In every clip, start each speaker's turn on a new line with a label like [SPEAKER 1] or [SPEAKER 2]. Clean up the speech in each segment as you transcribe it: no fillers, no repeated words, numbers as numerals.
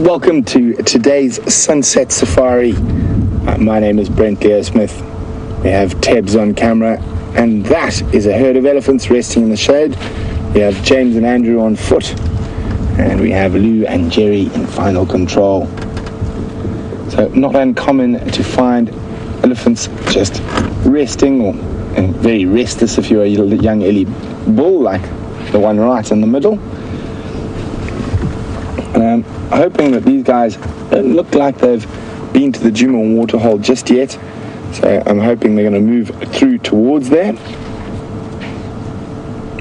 [SPEAKER 1] Welcome to today's sunset safari. My name is Brent Leo Smith. We have Tebs on camera, and that is a herd of elephants resting in the shade. We have James and Andrew on foot, and we have Lou and Jerry in final control. So not uncommon to find elephants just resting, or very restless if you're a young Ellie bull like the one right in the middle. Hoping that these guys don't look like they've been to the Djuma waterhole just yet, so I'm hoping they're going to move through towards there.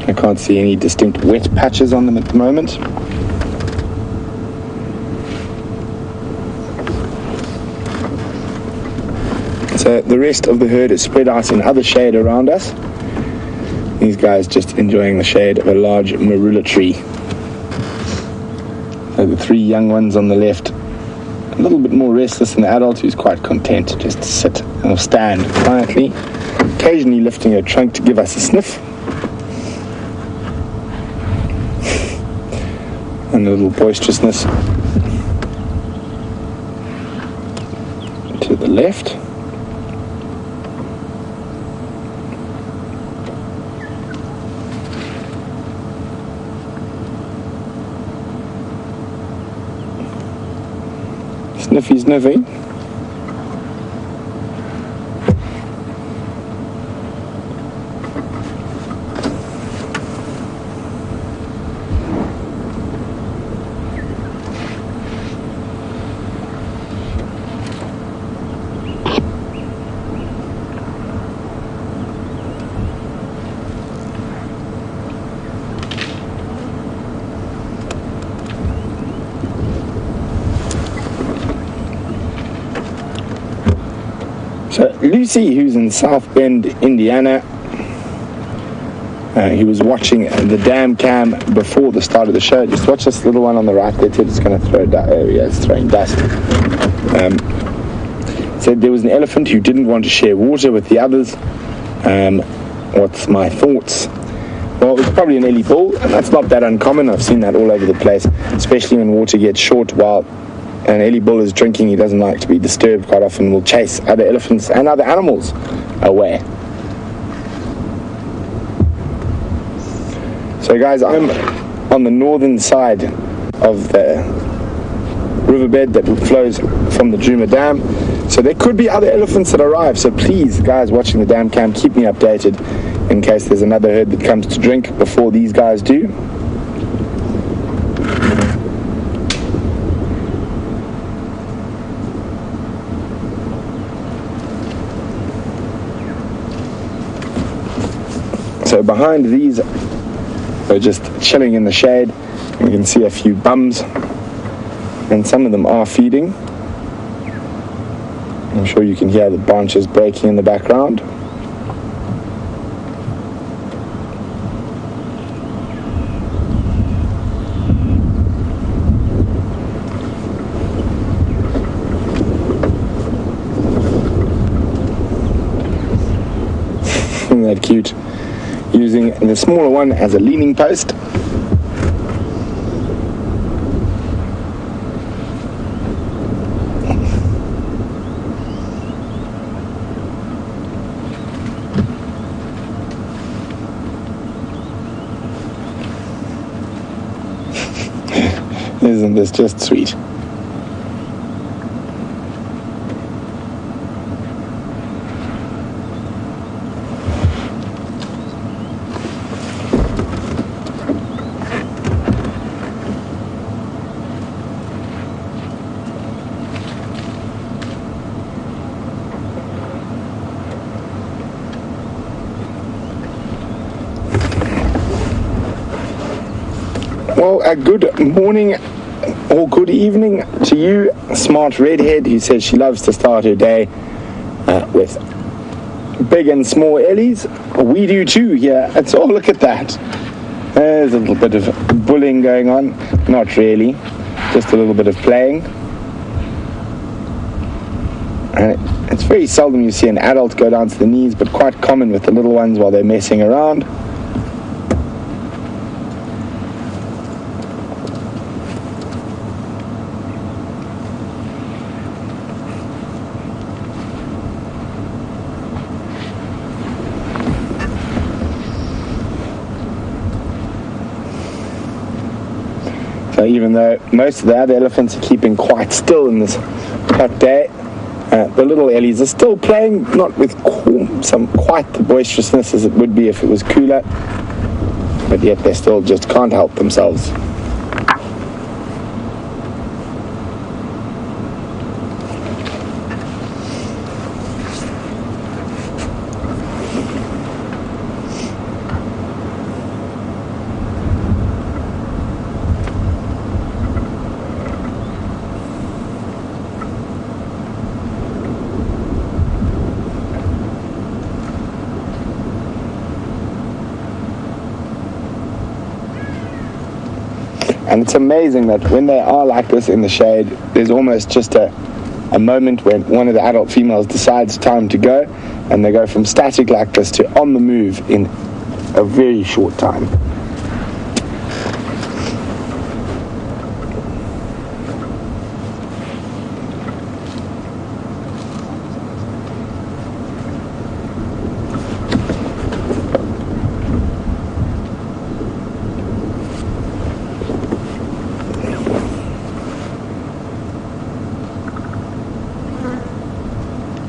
[SPEAKER 1] I can't see any distinct wet patches on them at the moment. So the rest of the herd is spread out in other shade around us. These guys just enjoying the shade of a large marula tree. So the three young ones on the left, a little bit more restless than the adult, who's quite content to just sit or stand quietly, occasionally lifting her trunk to give us a sniff. And a little boisterousness to the left. Sniffy, sniffy. So Lucy, who's in South Bend, Indiana, he was watching the dam cam before the start of the show. Just watch this little one on the right there. It's going to throw dust. Oh yeah, it's throwing dust. Said there was an elephant who didn't want to share water with the others. What's my thoughts? Well, it's probably an Ellie bull, and that's not that uncommon. I've seen that all over the place, especially when water gets short while an Ellie bull is drinking. He doesn't like to be disturbed quite often, will chase other elephants and other animals away. So guys, I'm on the northern side of the riverbed that flows from the Djuma Dam. So there could be other elephants that arrive. So please, guys watching the dam cam, keep me updated in case there's another herd that comes to drink before these guys do. So behind these, they're just chilling in the shade. You can see a few bums, and some of them are feeding. I'm sure you can hear the branches breaking in the background. Isn't that cute? Using the smaller one as a leaning post. Isn't this just sweet? Well, a good morning or good evening to you, smart redhead who says she loves to start her day with big and small Ellies. We do too here. Oh, look at that. There's a little bit of bullying going on. Not really, just a little bit of playing. And it's very seldom you see an adult go down to the knees, but quite common with the little ones while they're messing around. So even though most of the other elephants are keeping quite still in this hot day, the little Ellies are still playing, not with quite the boisterousness as it would be if it was cooler, but yet they still just can't help themselves. And it's amazing that when they are like this in the shade, there's almost just a moment when one of the adult females decides time to go, and they go from static like this to on the move in a very short time.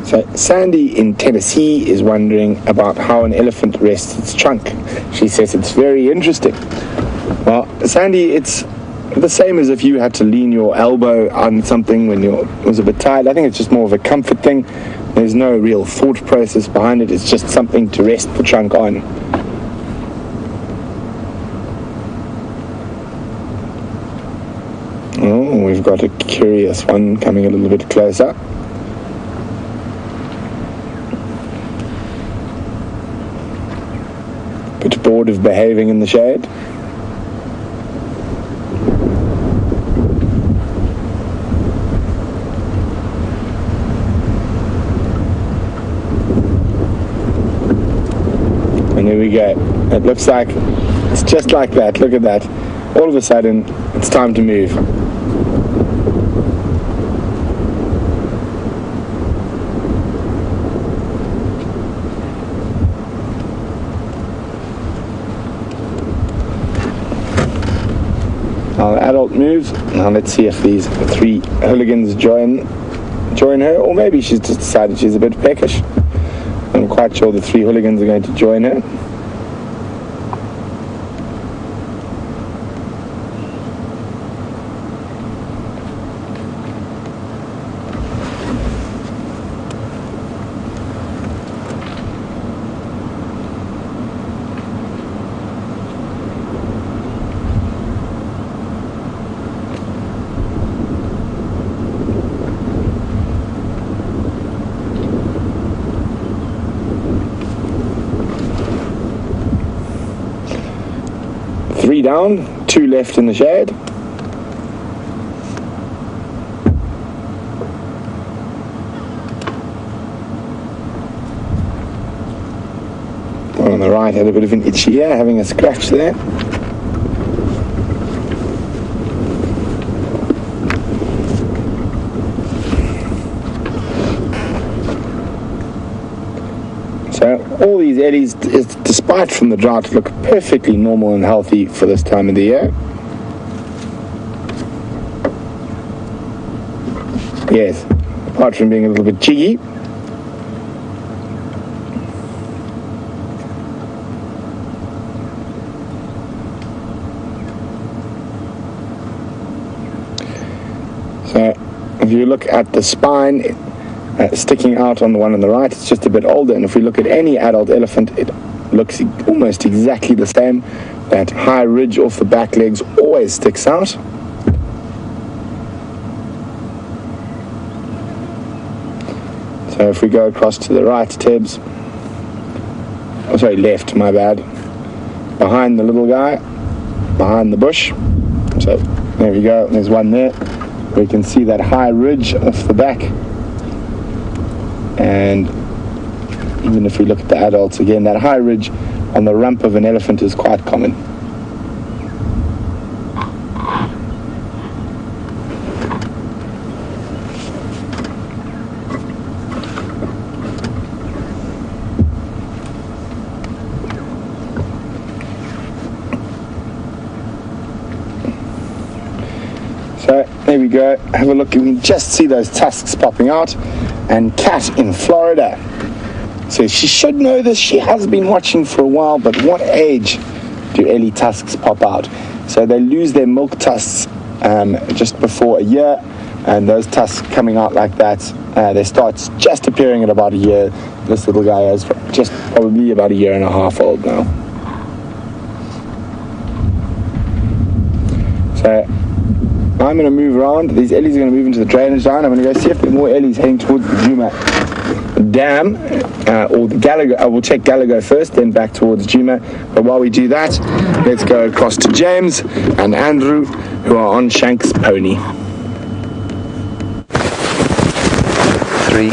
[SPEAKER 1] So Sandy in Tennessee is wondering about how an elephant rests its trunk. She says it's very interesting. Well, Sandy, it's the same as if you had to lean your elbow on something when it was a bit tired. I think it's just more of a comfort thing. There's no real thought process behind it. It's just something to rest the trunk on. Oh, we've got a curious one coming a little bit closer. Bit bored of behaving in the shade. And here we go. It looks like it's just like that. Look at that. All of a sudden, it's time to move. Now the adult moves. Now let's see if these three hooligans join her, or maybe she's just decided she's a bit peckish. I'm quite sure the three hooligans are going to join her. Three down, two left in the shade. One on the right had a bit of an itchy ear, having a scratch there. So all these eddies, despite from the drought, look perfectly normal and healthy for this time of the year. Yes, apart from being a little bit jiggy. So if you look at the spine, sticking out on the one on the right, it's just a bit older, and if we look at any adult elephant, it looks almost exactly the same. That high ridge off the back legs always sticks out. So if we go across to the right, Tibbs, oh sorry, left, my bad, behind the little guy, behind the bush. So there we go, there's one there. We can see that high ridge off the back. And even if we look at the adults again, that high ridge on the rump of an elephant is quite common. There we go. Have a look. You can just see those tusks popping out. And Cat in Florida. So she should know this. She has been watching for a while, but what age do early tusks pop out? So they lose their milk tusks just before a year, and those tusks coming out like that, they start just appearing at about a year. This little guy is just probably about a year and a half old now. So I'm going to move around. These ellies are going to move into the drainage line. I'm going to go see if there are more ellies heading towards the Djuma Dam or the Gallagher. I will check Gallagher first, then back towards Djuma. But while we do that, let's go across to James and Andrew, who are on Shank's pony.
[SPEAKER 2] 3.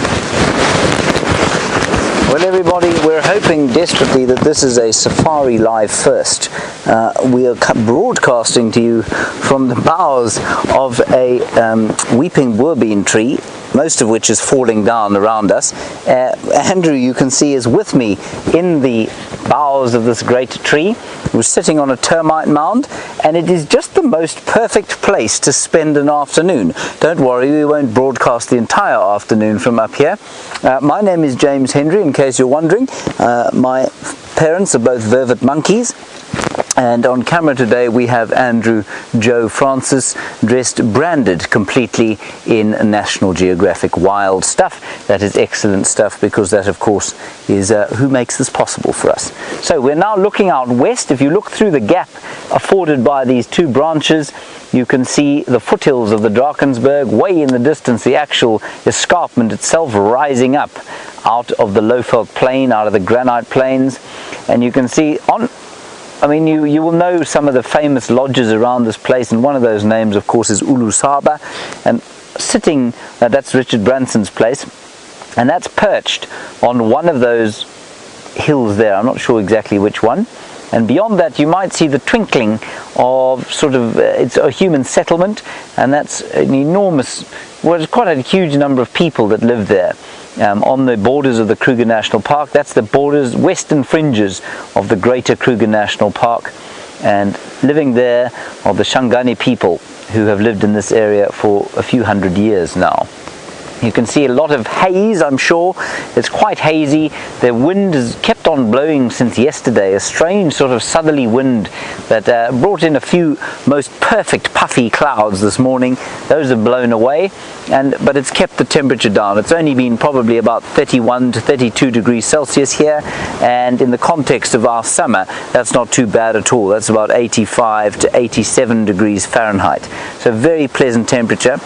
[SPEAKER 2] Well, everybody, we're hoping desperately that this is a Safari Live first. We are broadcasting to you from the boughs of a weeping boerbean tree, most of which is falling down around us. Andrew, you can see, is with me in the boughs of this great tree. We're sitting on a termite mound, and it is just the most perfect place to spend an afternoon. Don't worry, we won't broadcast the entire afternoon from up here. My name is James Hendry, in case you're wondering. My parents are both vervet monkeys. And on camera today we have Nat.Geo Francis branded completely in National Geographic wild stuff. That is excellent stuff, because that of course is who makes this possible for us. So we're now looking out west. If you look through the gap afforded by these two branches, you can see the foothills of the Drakensberg, way in the distance the actual escarpment itself rising up out of the Lowveld plain, out of the granite plains. And you can see you will know some of the famous lodges around this place, and one of those names of course is Ulusaba, and sitting, that's Richard Branson's place, and that's perched on one of those hills there. I'm not sure exactly which one. And beyond that you might see the twinkling of it's a human settlement, and that's an enormous, well, it's quite a huge number of people that live there. On the borders of the Kruger National Park. That's the borders, western fringes of the greater Kruger National Park, and living there are the Shangani people, who have lived in this area for a few hundred years now. You can see a lot of haze, I'm sure. It's quite hazy. The wind has kept on blowing since yesterday, a strange sort of southerly wind that brought in a few most perfect puffy clouds this morning. Those have blown away, but it's kept the temperature down. It's only been probably about 31 to 32 degrees Celsius here, and in the context of our summer, that's not too bad at all. That's about 85 to 87 degrees Fahrenheit. So very pleasant temperature.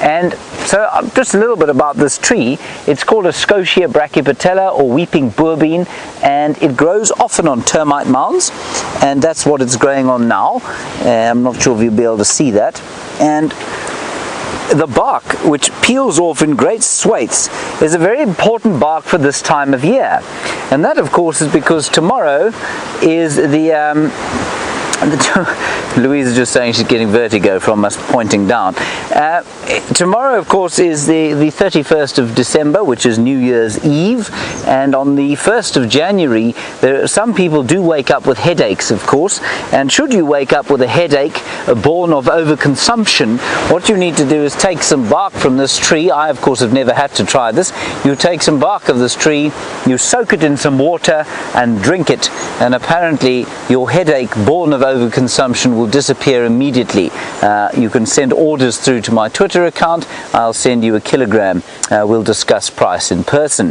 [SPEAKER 2] And so just a little bit about this tree. It's called a Scotia brachypetala, or weeping boerbean, and it grows often on termite mounds, and that's what it's growing on now. I'm not sure if you'll be able to see that. And the bark, which peels off in great swathes, is a very important bark for this time of year. And that of course is because tomorrow is Louise is just saying she's getting vertigo from us pointing down. Tomorrow, of course, is the 31st of December, which is New Year's Eve, and on the 1st of January, some people do wake up with headaches, of course, and should you wake up with a headache born of overconsumption, what you need to do is take some bark from this tree. I, of course, have never had to try this. You take some bark of this tree, you soak it in some water, and drink it, and apparently your headache born of overconsumption will disappear immediately. You can send orders through to my Twitter account. I'll send you a kilogram. We'll discuss price in person.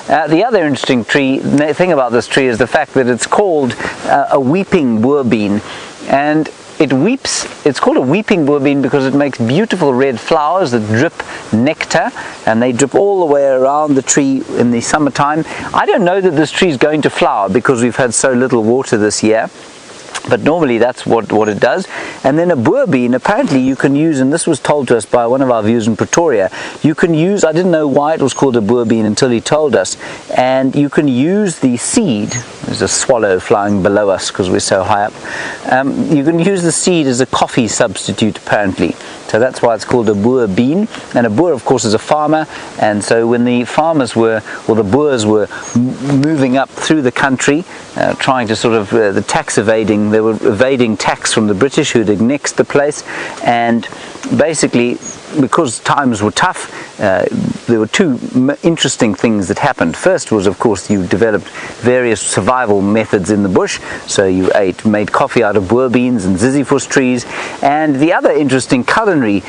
[SPEAKER 2] The other interesting thing about this tree is the fact that it's called a weeping boerbean, and it weeps. It's called a weeping boerbean because it makes beautiful red flowers that drip nectar, and they drip all the way around the tree in the summertime. I don't know that this tree is going to flower because we've had so little water this year, but normally that's what it does. And then a boerbean, apparently you can use, and this was told to us by one of our viewers in Pretoria, you can use, I didn't know why it was called a boerbean until he told us, and you can use the seed, There's a swallow flying below us because we're so high up. You can use the seed as a coffee substitute apparently. So that's why it's called a boer bean. And a boer, of course, is a farmer. And so when the farmers were, or the boers were moving up through the country, trying to sort of, the tax evading, they were evading tax from the British who'd annexed the place. And basically, because times were tough, there were two interesting things that happened. First was, of course, you developed various survival methods in the bush. So you made coffee out of boer beans and ziziphus trees. And the other interesting culinary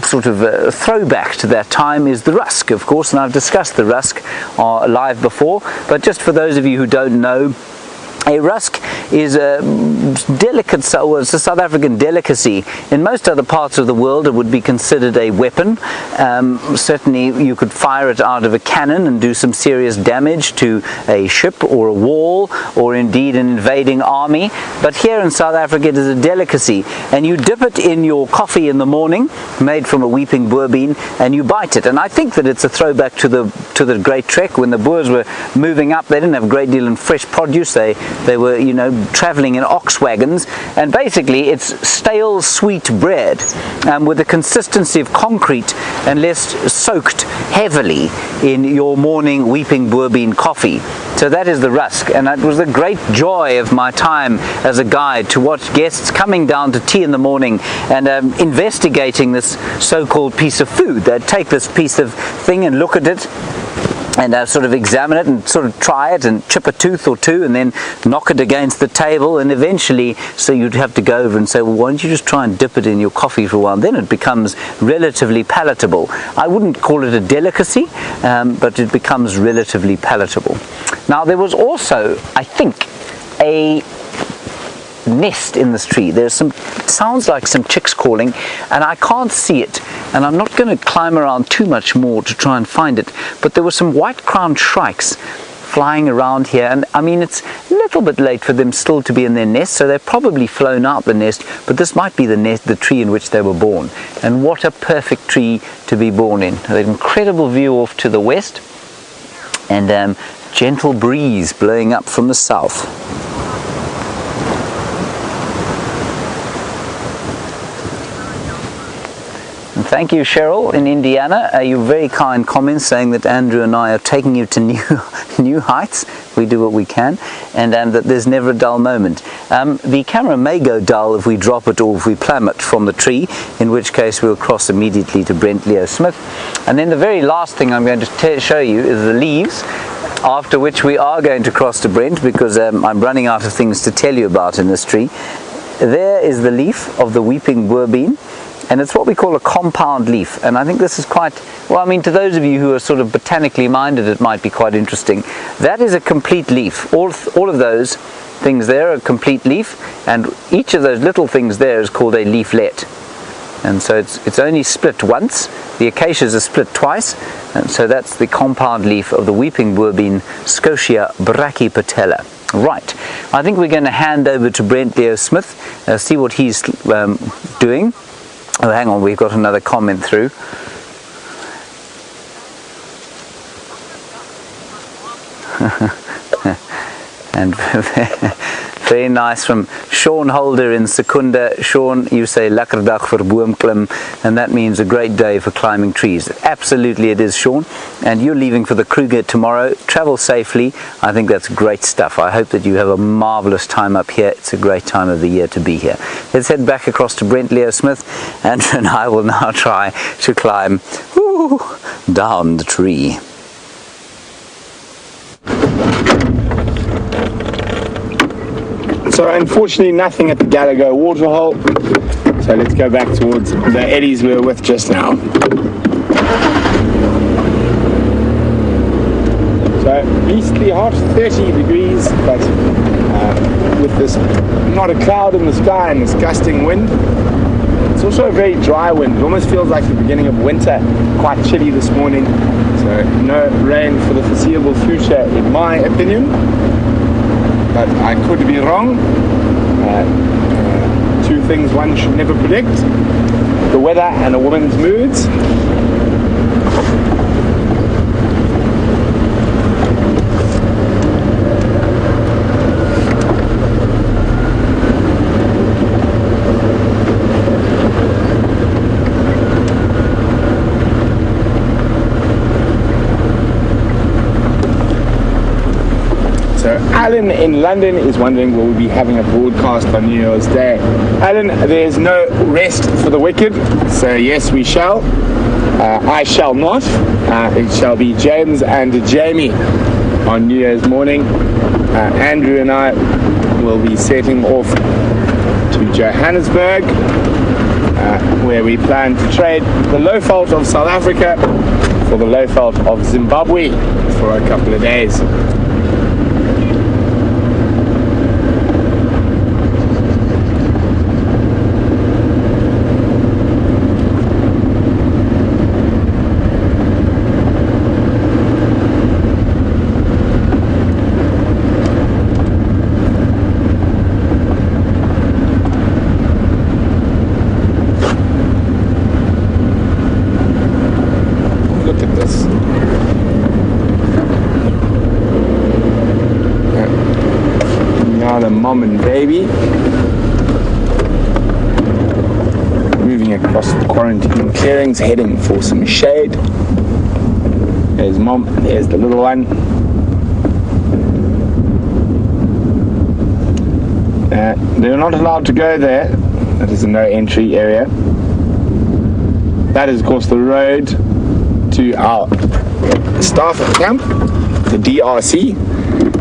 [SPEAKER 2] sort of throwback to that time is the rusk, of course. And I've discussed the rusk live before. But just for those of you who don't know, a rusk is a delicate, or it's a South African delicacy. In most other parts of the world it would be considered a weapon. Certainly you could fire it out of a cannon and do some serious damage to a ship or a wall, or indeed an invading army. But here in South Africa it is a delicacy, and you dip it in your coffee in the morning, made from a weeping boer bean, and you bite it. And I think that it's a throwback to the Great Trek. When the Boers were moving up, they didn't have a great deal of fresh produce. They were, you know, traveling in ox wagons, and basically it's stale sweet bread with the consistency of concrete, unless soaked heavily in your morning weeping boer bean coffee. So that is the rusk, and it was the great joy of my time as a guide to watch guests coming down to tea in the morning and investigating this so-called piece of food. They'd take this piece of thing and look at it, and sort of examine it and sort of try it and chip a tooth or two and then knock it against the table, and eventually, so you'd have to go over and say, well, why don't you just try and dip it in your coffee for a while? Then it becomes relatively palatable. I wouldn't call it a delicacy, but it becomes relatively palatable. Now there was also, I think, a nest in this tree. There's some, sounds like some chicks calling, and I can't see it, and I'm not going to climb around too much more to try and find it, but there were some white-crowned shrikes flying around here, and I mean, it's a little bit late for them still to be in their nest, so they've probably flown out the nest, but this might be the nest, the tree in which they were born. And what a perfect tree to be born in. An incredible view off to the west, and gentle breeze blowing up from the south. Thank you, Cheryl, in Indiana. Your very kind comments saying that Andrew and I are taking you to new heights. We do what we can, and that there's never a dull moment. The camera may go dull if we drop it or if we plummet from the tree, in which case we'll cross immediately to Brent-Leo Smith. And then the very last thing I'm going to show you is the leaves, after which we are going to cross to Brent, because I'm running out of things to tell you about in this tree. There is the leaf of the weeping boer bean. And it's what we call a compound leaf, and I think this is quite, well, I mean, to those of you who are sort of botanically minded, it might be quite interesting. That is a complete leaf. All of those things there are a complete leaf, and each of those little things there is called a leaflet. And so it's only split once. The acacias are split twice, and so that's the compound leaf of the weeping boer bean, Scotia brachypetala. Right, I think we're going to hand over to Brent-Leo Smith, see what he's doing. Oh, hang on, we've got another comment through. And very nice from Sean Holder in Secunda. Sean, you say lekker dag vir boomklim, and that means a great day for climbing trees. Absolutely it is, Sean. And you're leaving for the Kruger tomorrow. Travel safely. I think that's great stuff. I hope that you have a marvelous time up here. It's a great time of the year to be here. Let's head back across to Brent-Leo Smith. Andrew and I will now try to climb down the tree.
[SPEAKER 1] So unfortunately nothing at the Gallagher waterhole, so let's go back towards the eddies we were with just now. So beastly hot, 30 degrees, but with this, not a cloud in the sky and this gusting wind. It's also a very dry wind. It almost feels like the beginning of winter, quite chilly this morning. So no rain for the foreseeable future in my opinion. But I could be wrong. Two things one should never predict: the weather and a woman's moods. Alan in London is wondering, will we be having a broadcast on New Year's Day? Alan, there's no rest for the wicked, so yes, we shall. I shall not. It shall be James and Jamie on New Year's morning. Andrew and I will be setting off to Johannesburg, where we plan to trade the low fault of South Africa for the low fault of Zimbabwe for a couple of days. Look at this. Now the mom and baby moving across the quarantine clearings, heading for some shade. There's mom, there's the little one. They're not allowed to go there. That is a no entry area. That is, of course, the road to our staff camp, the DRC,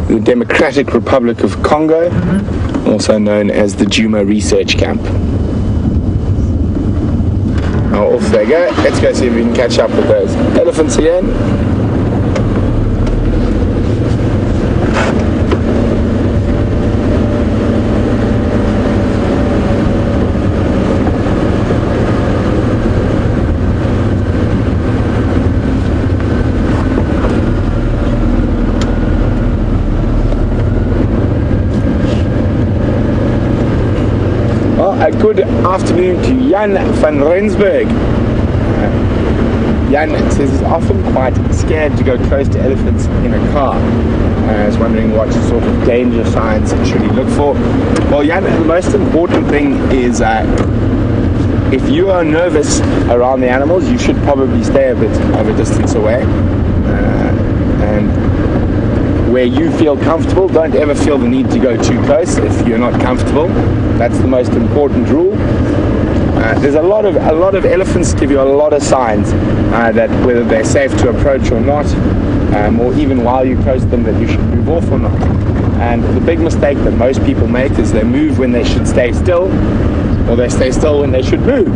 [SPEAKER 1] the Democratic Republic of Congo, also known as the Djuma Research Camp. Now off they go. Let's go see if we can catch up with those elephants again. A good afternoon to Jan van Rensburg. Jan says he's often quite scared to go close to elephants in a car. I was wondering what sort of danger signs should he look for. Well, Jan, the most important thing is if you are nervous around the animals, you should probably stay a bit of a distance away. And where you feel comfortable, don't ever feel the need to go too close if you're not comfortable. That's the most important rule. There's a lot of elephants give you a lot of signs that whether they're safe to approach or not, or even while you close them, that you should move off or not. And the big mistake that most people make is they move when they should stay still, or they stay still when they should move.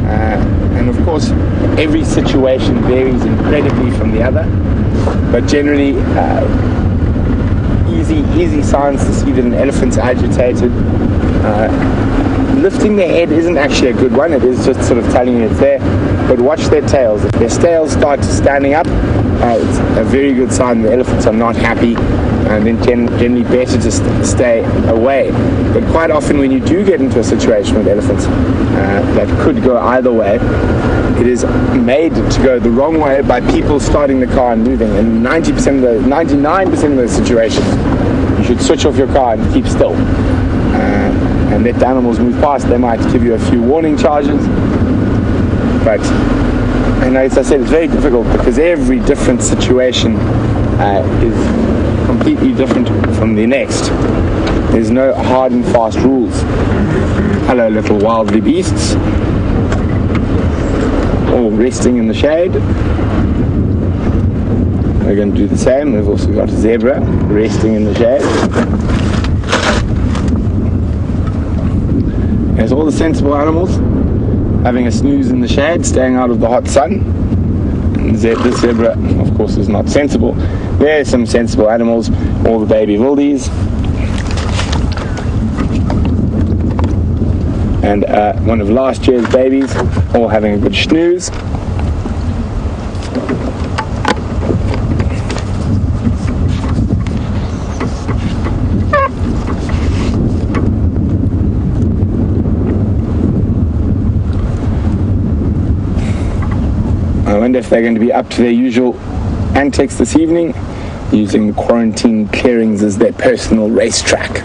[SPEAKER 1] And of course, every situation varies incredibly from the other, but generally, easy signs to see that an elephant's agitated. Lifting their head isn't actually a good one. It is just sort of telling you it's there. But watch their tails. If their tails start standing up, it's a very good sign the elephants are not happy, and then generally better to stay away. But quite often when you do get into a situation with elephants that could go either way, it is made to go the wrong way by people starting the car and moving. And 99% of those situations, you should switch off your car and keep still. And let the animals move past. They might give you a few warning charges. But, and as I said, it's very difficult because every different situation is completely different from the next. There's no hard and fast rules. Hello, little wildly beasts. All resting in the shade. We're going to do the same. We've also got a zebra resting in the shade. There's all the sensible animals having a snooze in the shade, staying out of the hot sun. And this zebra, of course, is not sensible. There's some sensible animals, all the baby wildies. And one of last year's babies, all having a good snooze. I wonder if they're going to be up to their usual antics this evening, using the quarantine clearings as their personal racetrack.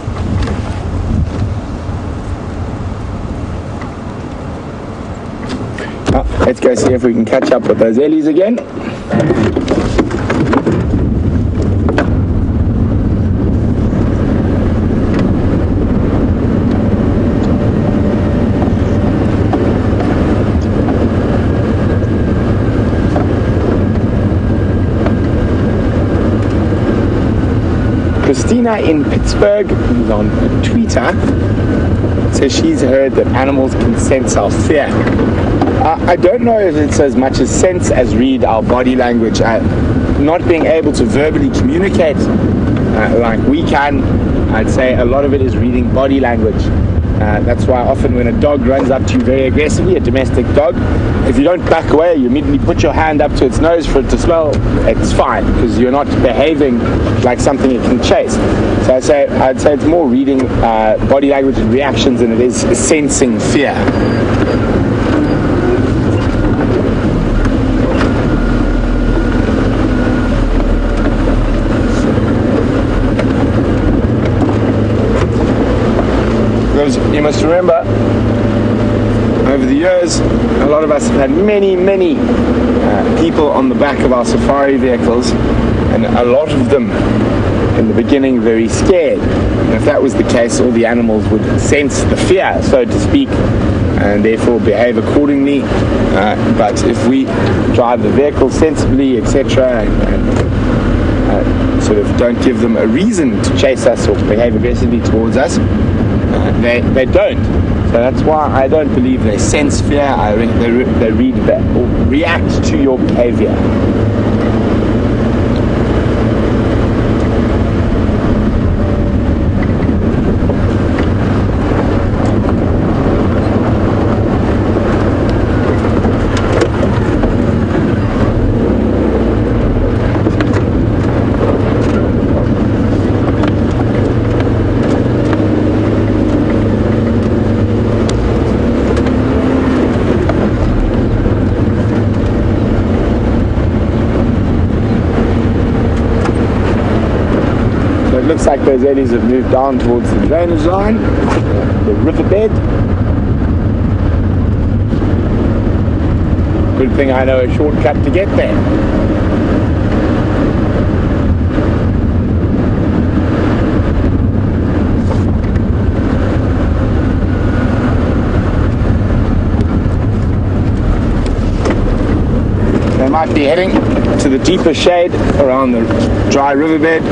[SPEAKER 1] Let's go see if we can catch up with those Ellies again. Christina in Pittsburgh, who's on Twitter, says she's heard that animals can sense our fear. I don't know if it's as much as sense as read our body language. Not being able to verbally communicate like we can, I'd say a lot of it is reading body language. That's why often when a dog runs up to you very aggressively, a domestic dog, if you don't back away, you immediately put your hand up to its nose for it to smell, it's fine, because you're not behaving like something it can chase. So I'd say it's more reading body language and reactions than it is sensing fear. You must remember, over the years, a lot of us have had many people on the back of our safari vehicles, and a lot of them in the beginning very scared. And if that was the case, all the animals would sense the fear, so to speak, and therefore behave accordingly. But if we drive the vehicle sensibly, etc., and sort of don't give them a reason to chase us or to behave aggressively towards us, they don't. So that's why I don't believe they sense fear. They read that or react to your behavior. Looks like those ellies have moved down towards the drainage line, the riverbed. Good thing I know a shortcut to get there. They might be heading to the deeper shade around the dry riverbed.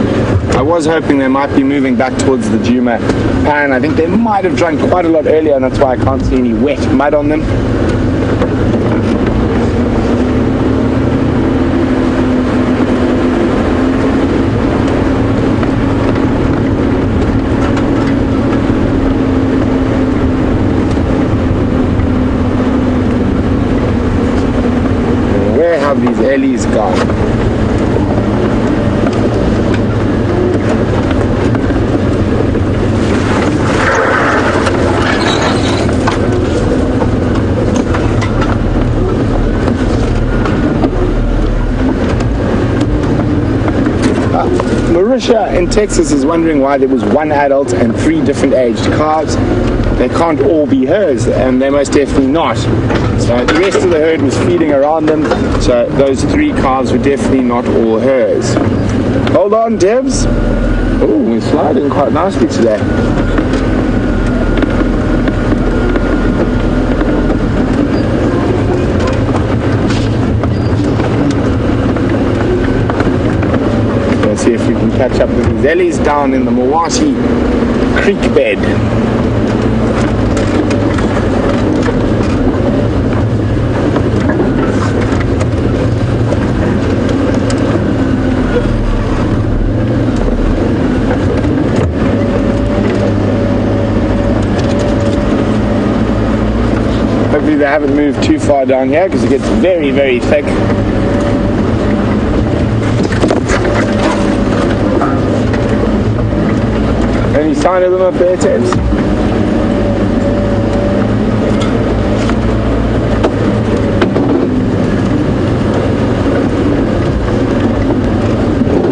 [SPEAKER 1] I was hoping they might be moving back towards the Djuma pan. I think they might have drunk quite a lot earlier, and that's why I can't see any wet mud on them. Where have these ellies gone? Marisha in Texas is wondering why there was one adult and 3 different aged calves. They can't all be hers, and they're most definitely not. So the rest of the herd was feeding around them, so those 3 calves were definitely not all hers. Hold on, Debs. Oh, we're sliding quite nicely today. See if we can catch up with these ellies down in the Mawati Creek bed. Hopefully they haven't moved too far down here because it gets very thick. Any sign of them up there, Tebs?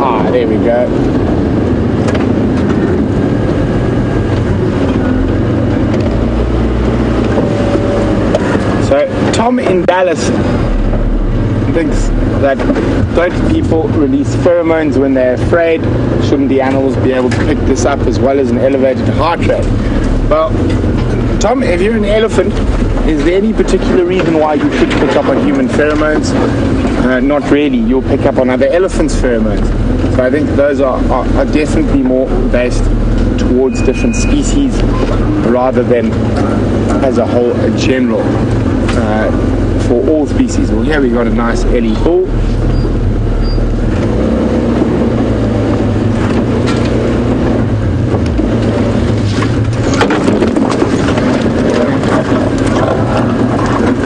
[SPEAKER 1] Ah, there we go. So, Tom in Dallas thinks that don't people release pheromones when they're afraid? Shouldn't the animals be able to pick this up as well as an elevated heart rate? Well, Tom, if you're an elephant, is there any particular reason why you should pick up on human pheromones? Not really. You'll pick up on other elephants' pheromones. So I think those are definitely more based towards different species rather than as a whole, a general for all species. Well, here we got a nice Ellie bull.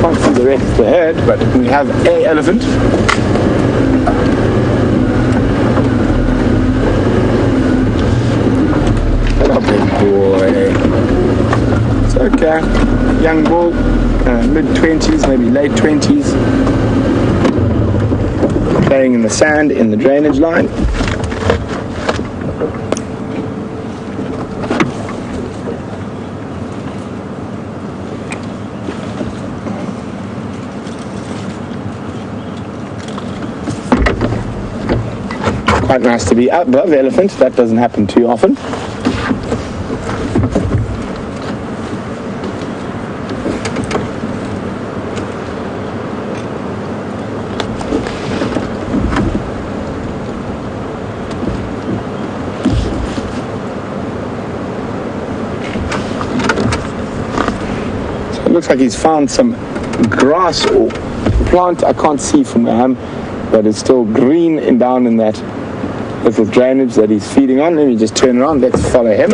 [SPEAKER 1] Can't see the rest of the herd, but we have a elephant. Boy. It's okay. Young bull, mid-20s, maybe late 20s. Playing in the sand in the drainage line. Quite nice to be above the elephant. That doesn't happen too often. Looks like he's found some grass or plant I can't see from where I am, but it's still green and down in that little drainage that he's feeding on. Let me just turn around, let's follow him.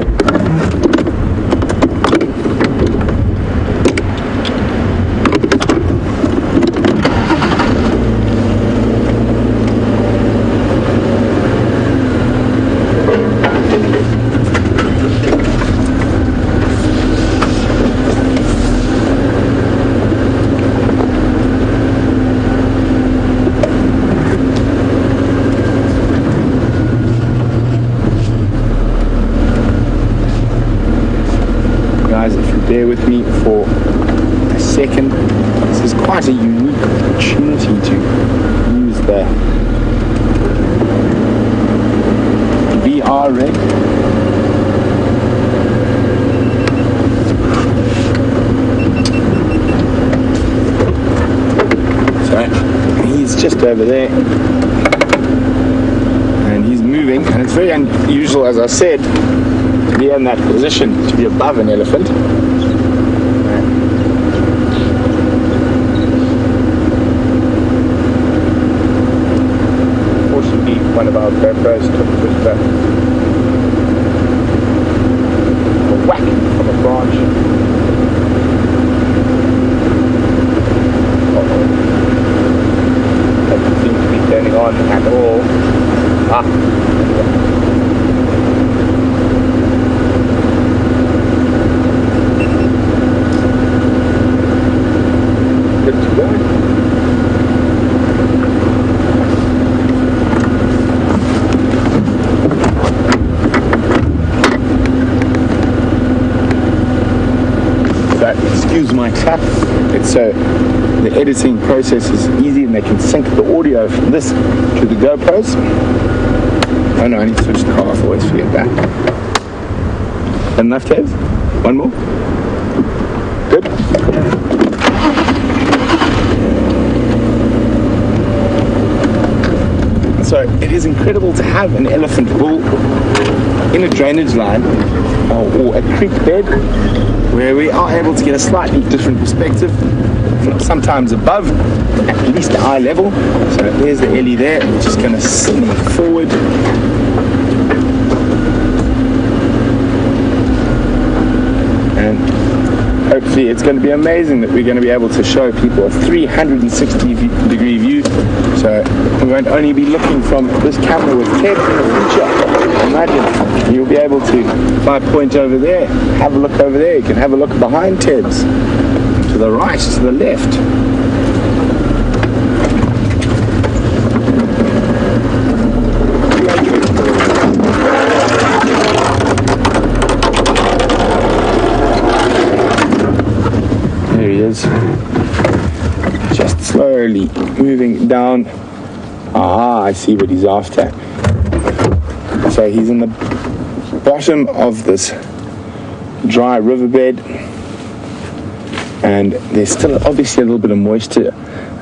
[SPEAKER 1] Bear with me for a second. This is quite a unique opportunity to use the VR rig. So he's just over there and he's moving, and it's very unusual, as I said, to be in that position, to be above an elephant. One of our GoPros took just a whack from a branch. Doesn't seem to be turning on at all. Good to go. Excuse my clap. It's so the editing process is easy and they can sync the audio from this to the GoPros. Oh no, I need to switch the car off, I always forget that. Enough, Tev? One more? Good? So it is incredible to have an elephant bull in a drainage line or a creek bed where we are able to get a slightly different perspective, sometimes above at least eye level. So there's the Ellie there, we're just going to sneak forward. And hopefully it's going to be amazing that we're going to be able to show people a 360-degree view. So we won't only be looking from this camera with Ted in the future. Imagine, you'll be able to, if I point over there, have a look over there, you can have a look behind Ted's, to the right, to the left. There he is, just slowly moving down. Ah, I see what he's after. So he's in the bottom of this dry riverbed, and there's still obviously a little bit of moisture,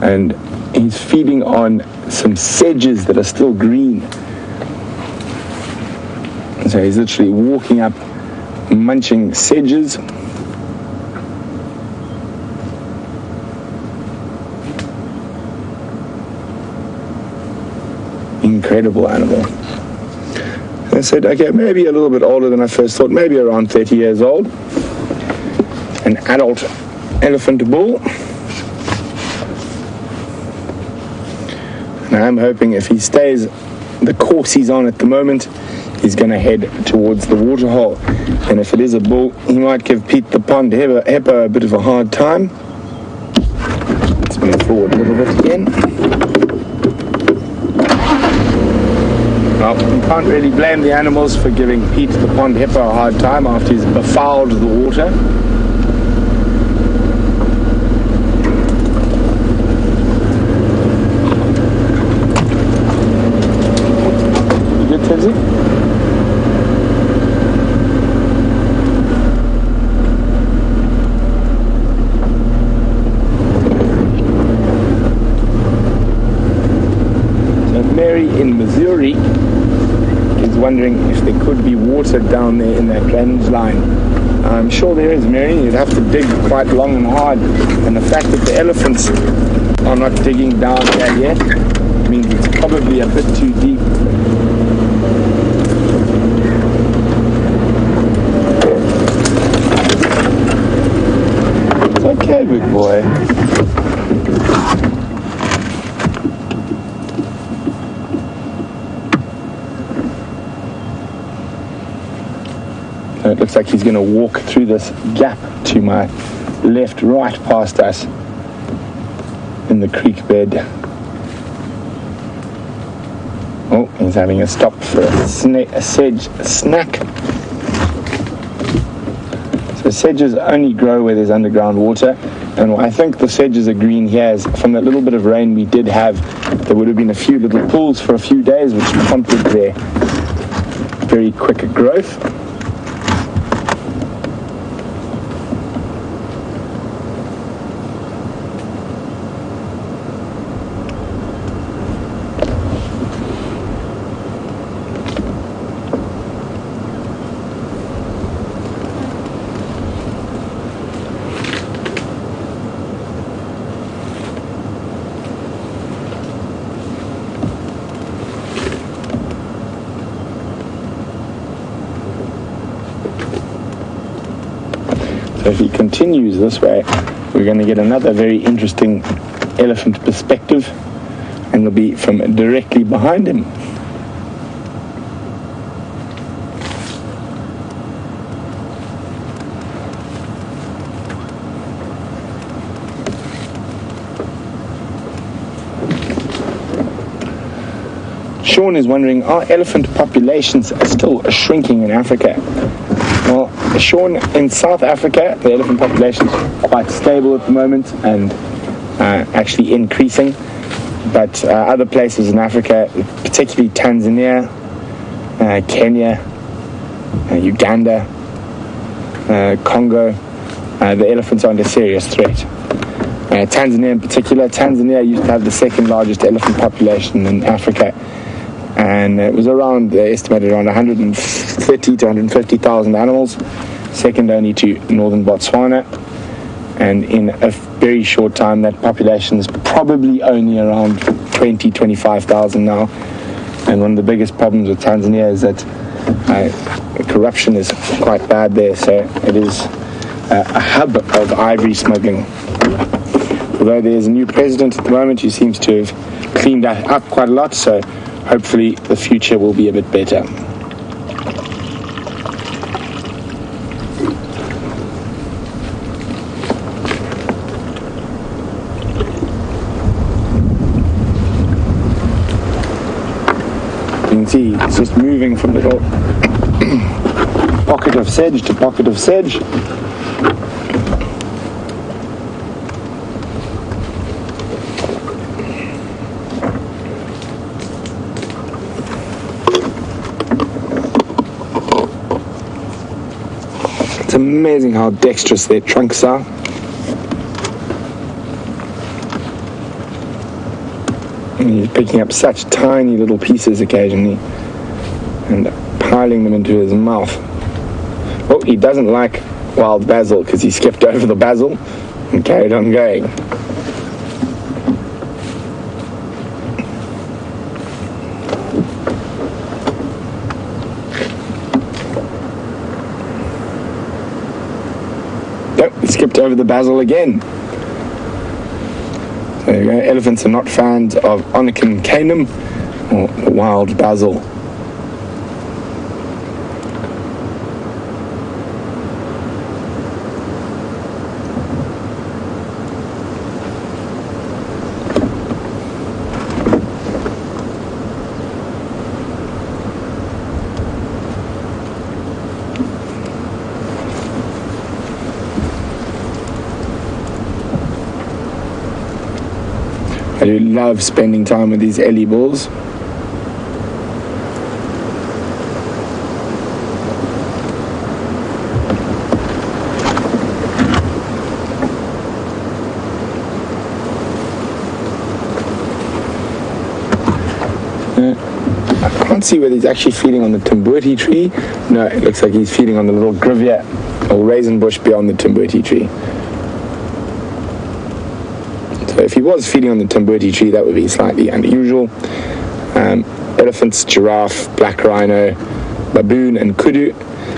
[SPEAKER 1] and he's feeding on some sedges that are still green. So he's literally walking up, munching sedges. Incredible animal. I said, okay, maybe a little bit older than I first thought, maybe around 30 years old. An adult elephant bull. And I'm hoping if he stays the course he's on at the moment, he's going to head towards the waterhole. And if it is a bull, he might give Pete the pond hippo a bit of a hard time. Let's move forward a little bit again. Well, you can't really blame the animals for giving Pete the pond hippo a hard time after he's befouled the water. You good, Tizzy? So Mary in Missouri is wondering if there could be water down there in that drainage line. I'm sure there is, Mary. You'd have to dig quite long and hard, and the fact that the elephants are not digging down there yet means it's probably a bit too deep. It's okay, big boy. It looks like he's going to walk through this gap to my left, right past us in the creek bed. Oh, he's having a stop for a sedge snack. So sedges only grow where there's underground water, and I think the sedges are green here is from that little bit of rain we did have. There would have been a few little pools for a few days which prompted their very quick growth. So if he continues this way, we're going to get another very interesting elephant perspective, and it'll be from directly behind him. Sean is wondering, are elephant populations still shrinking in Africa? Well, Sean, in South Africa, the elephant population is quite stable at the moment and actually increasing. But other places in Africa, particularly Tanzania, Kenya, Uganda, Congo, the elephants are under serious threat. Tanzania in particular, Tanzania used to have the second largest elephant population in Africa. And it was around, estimated around 130 to 150,000 animals, second only to northern Botswana. And in a very short time, that population is probably only around 20, 25,000 now. And one of the biggest problems with Tanzania is that corruption is quite bad there, so it is a hub of ivory smuggling. Although there's a new president at the moment who seems to have cleaned that up quite a lot, so hopefully the future will be a bit better. You can see it's just moving from little pocket of sedge to pocket of sedge. It's amazing how dexterous their trunks are. And you're picking up such tiny little pieces occasionally and piling piling them into his mouth. Oh, he doesn't like wild basil because he skipped over the basil and carried on going. Nope, he skipped over the basil again. So there you go. Elephants are not fans of Onychum canum or wild basil. I do love spending time with these Ellie balls. I can't see whether he's actually feeding on the Timbuti tree. No, it looks like he's feeding on the little grivia or raisin bush beyond the Timbuti tree. So if he was feeding on the Timbuti tree, that would be slightly unusual. Elephants, giraffe, black rhino, baboon and kudu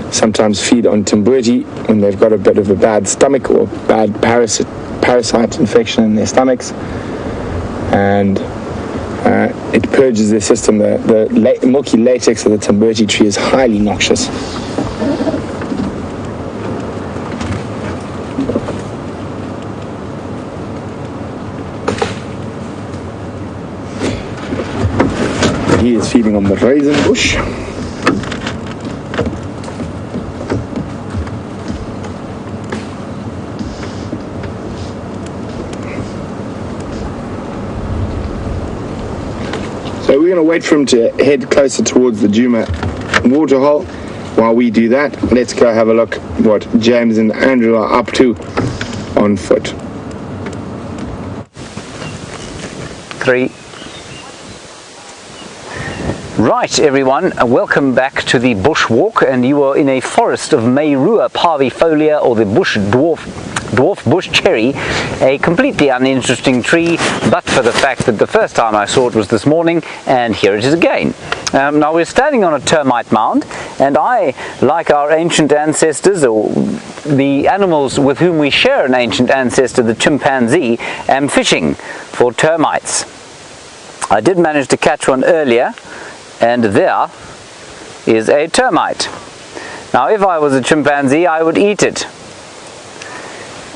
[SPEAKER 1] sometimes feed on Timbuti when they've got a bit of a bad stomach or bad parasite infection in their stomachs, and it purges their system. The milky latex of the Timbuti tree is highly noxious. He is feeding on the raisin bush. So we're going to wait for him to head closer towards the Djuma waterhole. While we do that, let's go have a look what James and Andrew are up to on foot.
[SPEAKER 2] 3. Right everyone, welcome back to the bush walk, and you are in a forest of Meirua parvifolia, or the bush dwarf bush cherry, a completely uninteresting tree, but for the fact that the first time I saw it was this morning, and here it is again. Now we're standing on a termite mound, and I, like our ancient ancestors, or the animals with whom we share an ancient ancestor, the chimpanzee, am fishing for termites. I did manage to catch one earlier, and there is a termite. Now if I was a chimpanzee, I would eat it.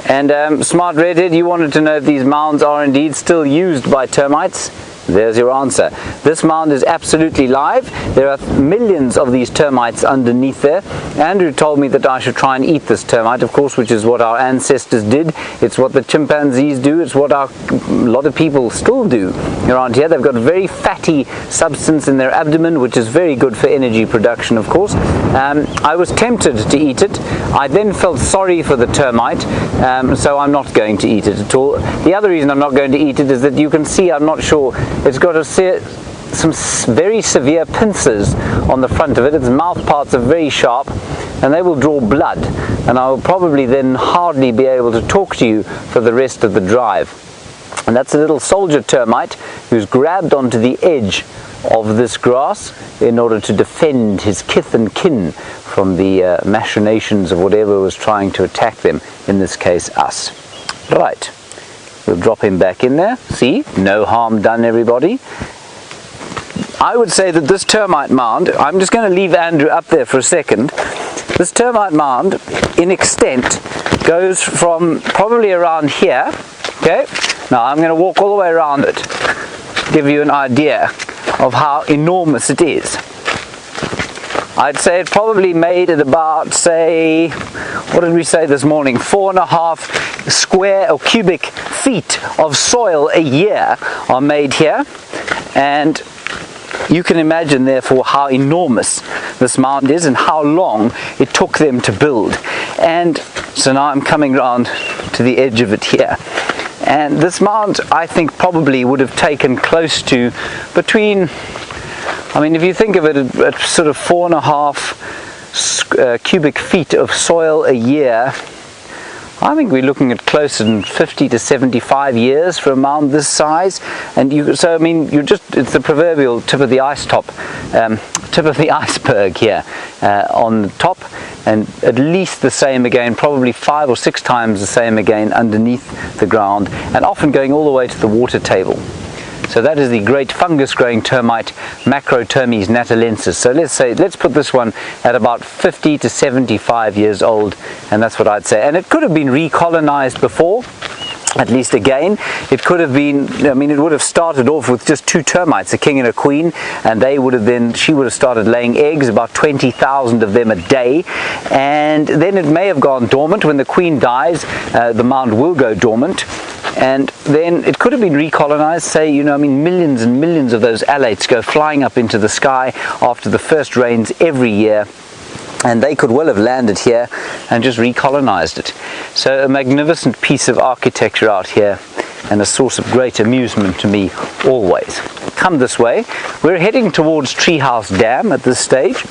[SPEAKER 2] And smart redhead, you wanted to know if these mounds are indeed still used by termites. There's your answer. This mound is absolutely live. There are millions of these termites underneath there. Andrew told me that I should try and eat this termite, of course, which is what our ancestors did. It's what the chimpanzees do. It's what a lot of people still do around here. They've got very fatty substance in their abdomen, which is very good for energy production, of course. I was tempted to eat it. I then felt sorry for the termite, so I'm not going to eat it at all. The other reason I'm not going to eat it is that you can see, I'm not sure, it's got some very severe pincers on the front of it. Its mouth parts are very sharp, and they will draw blood, and I will probably then hardly be able to talk to you for the rest of the drive. And that's a little soldier termite who's grabbed onto the edge of this grass in order to defend his kith and kin from the machinations of whatever was trying to attack them, in this case us. Right. We'll drop him back in there. See, no harm done, everybody. I would say that this termite mound, I'm just going to leave Andrew up there for a second. This termite mound, in extent, goes from probably around here. Okay, now I'm going to walk all the way around it, give you an idea of how enormous it is. I'd say it probably made at about, say, what did we say this morning, 4.5 square or cubic feet of soil a year are made here, and you can imagine therefore how enormous this mound is and how long it took them to build. And so now I'm coming round to the edge of it here, and this mound I think probably would have taken close to between I mean, if you think of it at sort of 4.5 cubic feet of soil a year, I think we're looking at closer than 50 to 75 years for a mound this size. And so I mean, it's the proverbial tip of the tip of the iceberg here on the top, and at least the same again, probably 5 or 6 times the same again underneath the ground, and often going all the way to the water table. So that is the great fungus-growing termite, Macrotermes natalensis. So let's put this one at about 50 to 75 years old, and that's what I'd say. And it could have been recolonized before, at least again. It could have been, I mean, it would have started off with just 2 termites, a king and a queen, and she would have started laying eggs, about 20,000 of them a day, and then it may have gone dormant. When the queen dies, the mound will go dormant. And then it could have been recolonized, say, I mean, millions and millions of those alates go flying up into the sky after the first rains every year, and they could well have landed here and just recolonized it. So a magnificent piece of architecture out here, and a source of great amusement to me always. Come this way. We're heading towards Treehouse Dam at this stage,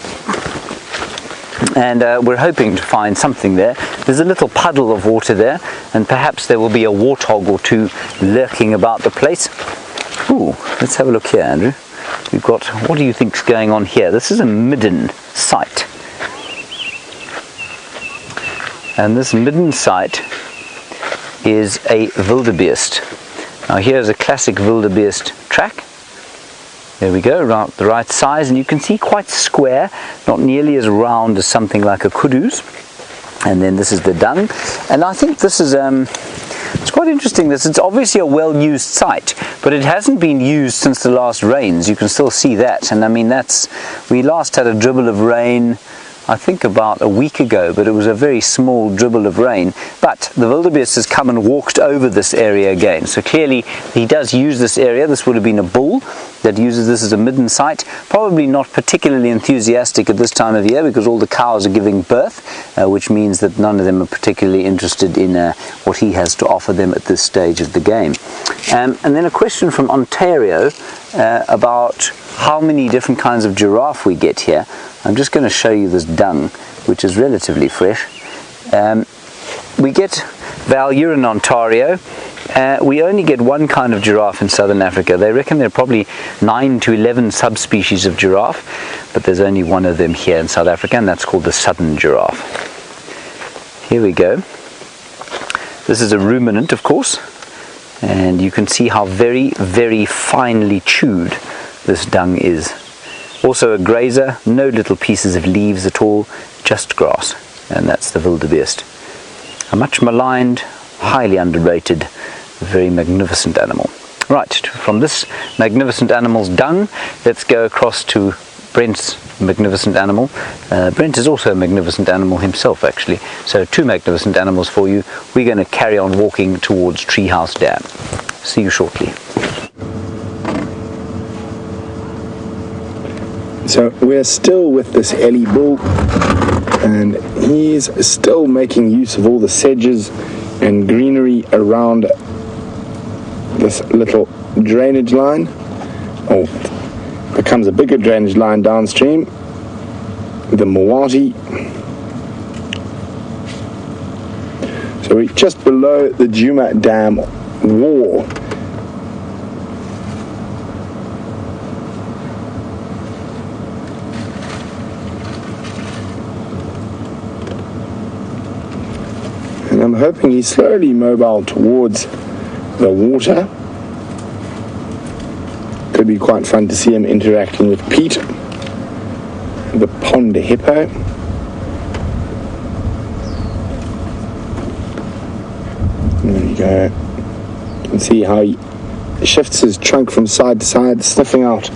[SPEAKER 2] and we're hoping to find something there. There's a little puddle of water there, and perhaps there will be a warthog or 2 lurking about the place. Ooh, let's have a look here, Andrew. We've got, what do you think's going on here? This is a midden site, and this midden site is a wildebeest. Now here's a classic wildebeest track. There we go, around the right size, and you can see quite square, not nearly as round as something like a kudu's. And then this is the dung, and I think this is it's quite interesting. It's obviously a well-used site, but it hasn't been used since the last rains. You can still see that, and I mean, we last had a dribble of rain, I think about a week ago, but it was a very small dribble of rain. But the wildebeest has come and walked over this area again, so clearly he does use this area. This would have been a bull that uses this as a midden site, probably not particularly enthusiastic at this time of year because all the cows are giving birth, which means that none of them are particularly interested in what he has to offer them at this stage of the game. And then a question from Ontario about how many different kinds of giraffe we get here. I'm just going to show you this dung, which is relatively fresh. We get Valure in Ontario. We only get one kind of giraffe in southern Africa. They reckon there are probably 9 to 11 subspecies of giraffe, but there's only one of them here in South Africa, and that's called the southern giraffe. Here we go. This is a ruminant, of course, and you can see how very, very finely chewed this dung is. Also a grazer, no little pieces of leaves at all, just grass, and that's the wildebeest. A much maligned, highly underrated, very magnificent animal. Right, from this magnificent animal's dung, let's go across to Brent's magnificent animal. Brent is also a magnificent animal himself, actually, so 2 magnificent animals for you. We're going to carry on walking towards Treehouse Dam. See you shortly.
[SPEAKER 1] So we're still with this Ellie bull, and he's still making use of all the sedges and greenery around this little drainage line. Oh, becomes a bigger drainage line downstream, the Mwati. So we're just below the Djuma Dam wall. And I'm hoping he's slowly mobile towards the water. Could be quite fun to see him interacting with Pete, the pond hippo. There you go. You can see how he shifts his trunk from side to side, sniffing out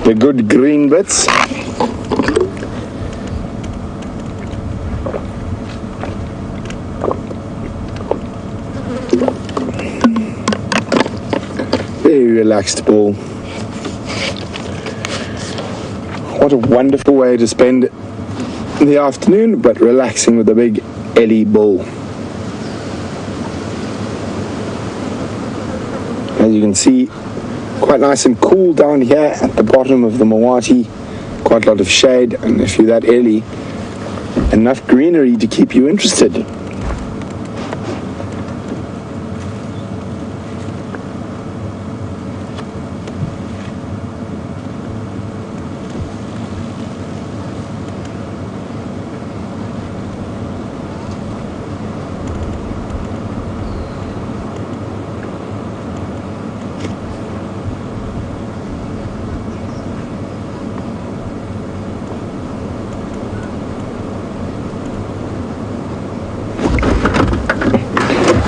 [SPEAKER 1] the good green bits. Very relaxed bull. What a wonderful way to spend the afternoon, but relaxing with a big Ellie bull. As you can see, quite nice and cool down here at the bottom of the Mawati. Quite a lot of shade, and if you're that early, enough greenery to keep you interested.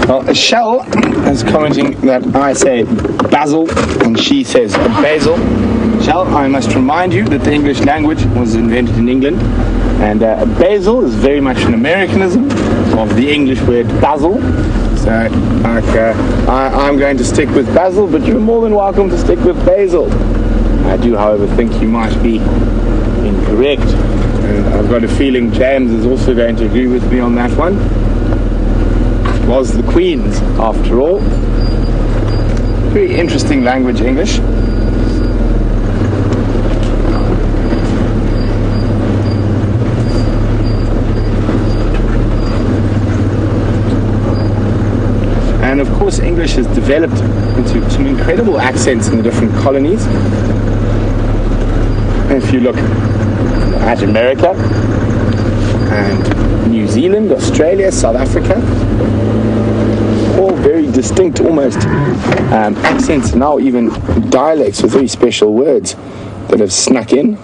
[SPEAKER 1] Well, Shell is commenting that I say basil and she says basil. Shell, I must remind you that the English language was invented in England, and basil is very much an Americanism of the English word basil. So, I'm going to stick with basil, but you're more than welcome to stick with basil. I do, however, think you might be incorrect, and I've got a feeling James is also going to agree with me on that one. Was the Queen's, after all. Very interesting language, English. And of course, English has developed into some incredible accents in the different colonies. If you look at America and New Zealand, Australia, South Africa, all very distinct, almost accents, now even dialects with very special words that have snuck in.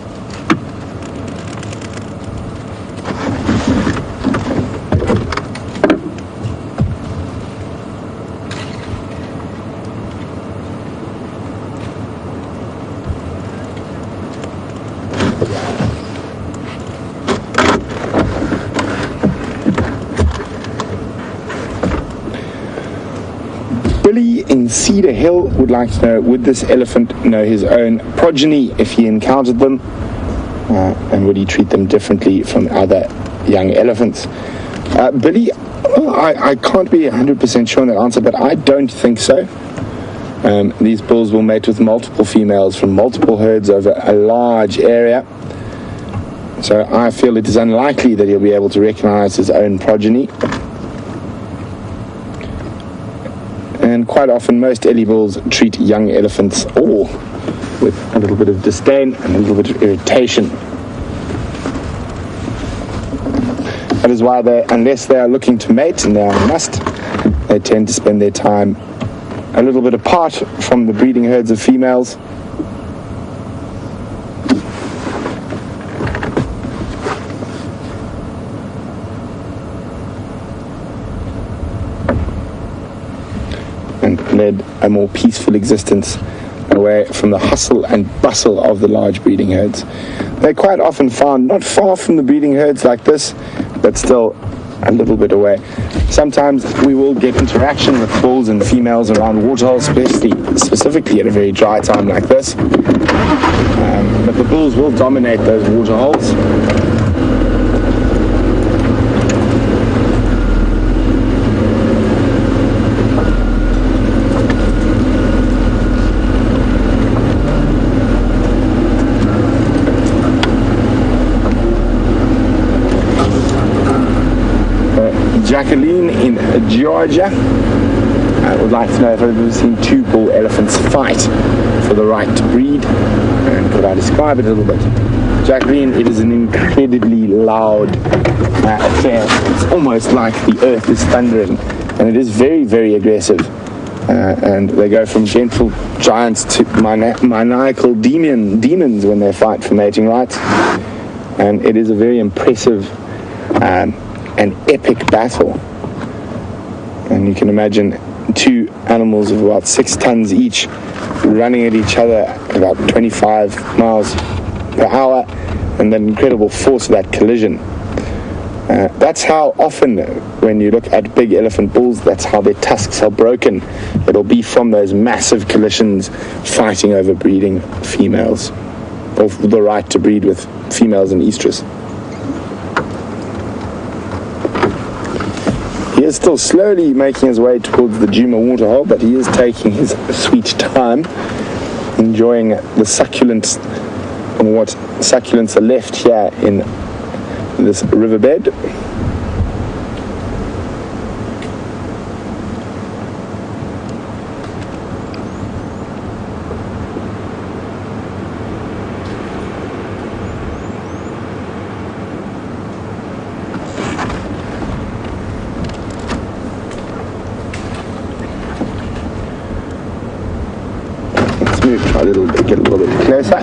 [SPEAKER 1] Billy in Cedar Hill would like to know, would this elephant know his own progeny if he encountered them? And would he treat them differently from other young elephants? Billy, I can't be 100% sure on that answer, but I don't think so. These bulls will mate with multiple females from multiple herds over a large area. So I feel it is unlikely that he'll be able to recognize his own progeny. And quite often, most Ellie bulls treat young elephants with a little bit of disdain and a little bit of irritation. That is why unless they are looking to mate, and they are a must, they tend to spend their time a little bit apart from the breeding herds of females. And led a more peaceful existence away from the hustle and bustle of the large breeding herds. They're quite often found not far from the breeding herds like this, but still a little bit away. Sometimes we will get interaction with bulls and females around waterholes, specifically at a very dry time like this. But the bulls will dominate those waterholes. Jacqueline in Georgia would like to know if I've ever seen two bull elephants fight for the right to breed, and could I describe it a little bit? Jacqueline, it is an incredibly loud affair. It's almost like the earth is thundering, and it is very, very aggressive. And they go from gentle giants to maniacal demons when they fight for mating rights. And it is a very impressive an epic battle, and you can imagine two animals of about 6 tons each running at each other at about 25 miles per hour, and the incredible force of that collision. That's how often when you look at big elephant bulls, that's how their tusks are broken. It'll be from those massive collisions fighting over breeding females, or the right to breed with females and estrus. He is still slowly making his way towards the Djuma waterhole, but he is taking his sweet time. enjoying the succulents, or what succulents are left here in this riverbed. Try get a little bit closer.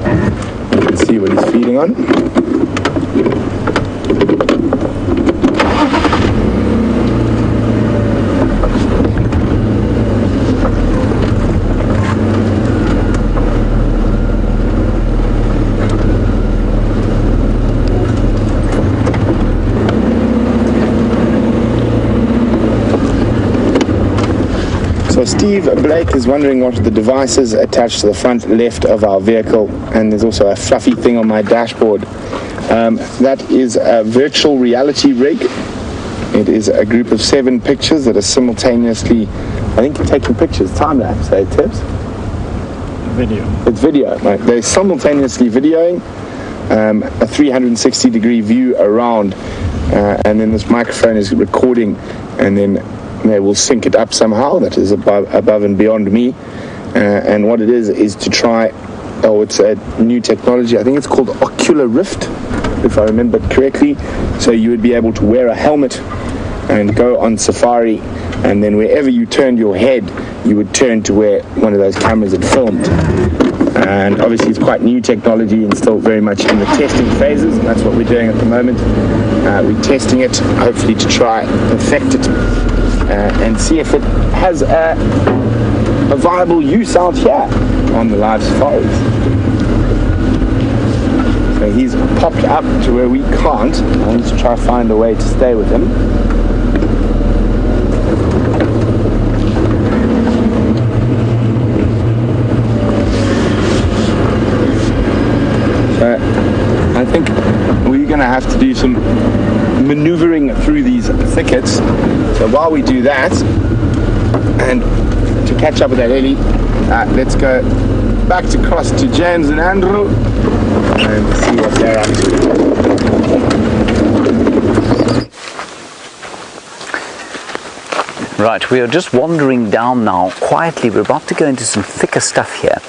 [SPEAKER 1] You can see what he's feeding on. So Steve Blake is wondering what the device is attached to the front left of our vehicle, and there's also a fluffy thing on my dashboard. That is a virtual reality rig. It is a group of 7 pictures that are simultaneously, I think, taking pictures, time-lapse, Tibbs?
[SPEAKER 3] Video.
[SPEAKER 1] It's video, right? They're simultaneously videoing a 360-degree view around, and then this microphone is recording, and then they will sync it up somehow. That is above and beyond me. And what it is to try, it's a new technology. I think it's called Ocular Rift, if I remember correctly. So you would be able to wear a helmet and go on safari, and then wherever you turned your head, you would turn to where one of those cameras had filmed. And obviously it's quite new technology and still very much in the testing phases, and that's what we're doing at the moment. We're testing it, hopefully to try perfect it and see if it has a viable use out here on the live safaris. So he's popped up to where we can't. I need to try to find a way to stay with him. So I think we're going to have to do some maneuvering through these thickets. So while we do that, and to catch up with that Ellie, let's go back to cross to James and Andrew and see what they're up
[SPEAKER 2] to. Right, we are just wandering down now quietly. We're about to go into some thicker stuff here,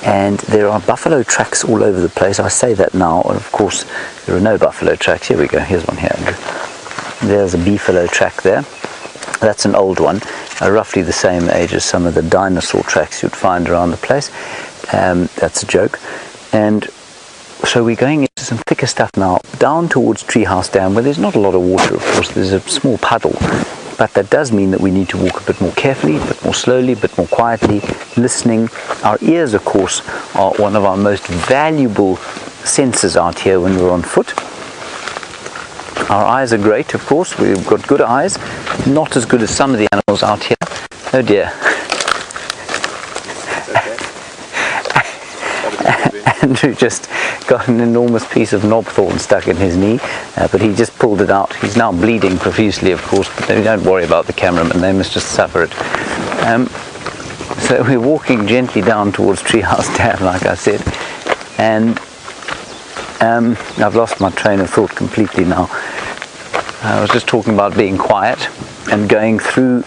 [SPEAKER 2] and there are buffalo tracks all over the place. I say that now, and of course there are no buffalo tracks. Here we go, here's one here, Andrew. There's a beefalo track there. That's an old one, roughly the same age as some of the dinosaur tracks you'd find around the place. That's a joke. And so we're going into some thicker stuff now, down towards Treehouse Dam, where there's not a lot of water, of course. There's a small puddle, but that does mean that we need to walk a bit more carefully, a bit more slowly, a bit more quietly, listening. Our ears, of course, are one of our most valuable senses out here when we're on foot. Our eyes are great, of course. We've got good eyes, not as good as some of the animals out here. Oh dear. Andrew just got an enormous piece of knobthorn stuck in his knee, but he just pulled it out. He's now bleeding profusely, of course, but don't worry about the cameraman, they must just suffer it. So we're walking gently down towards Treehouse Dam, like I said, and I've lost my train of thought completely now. I was just talking about being quiet and going through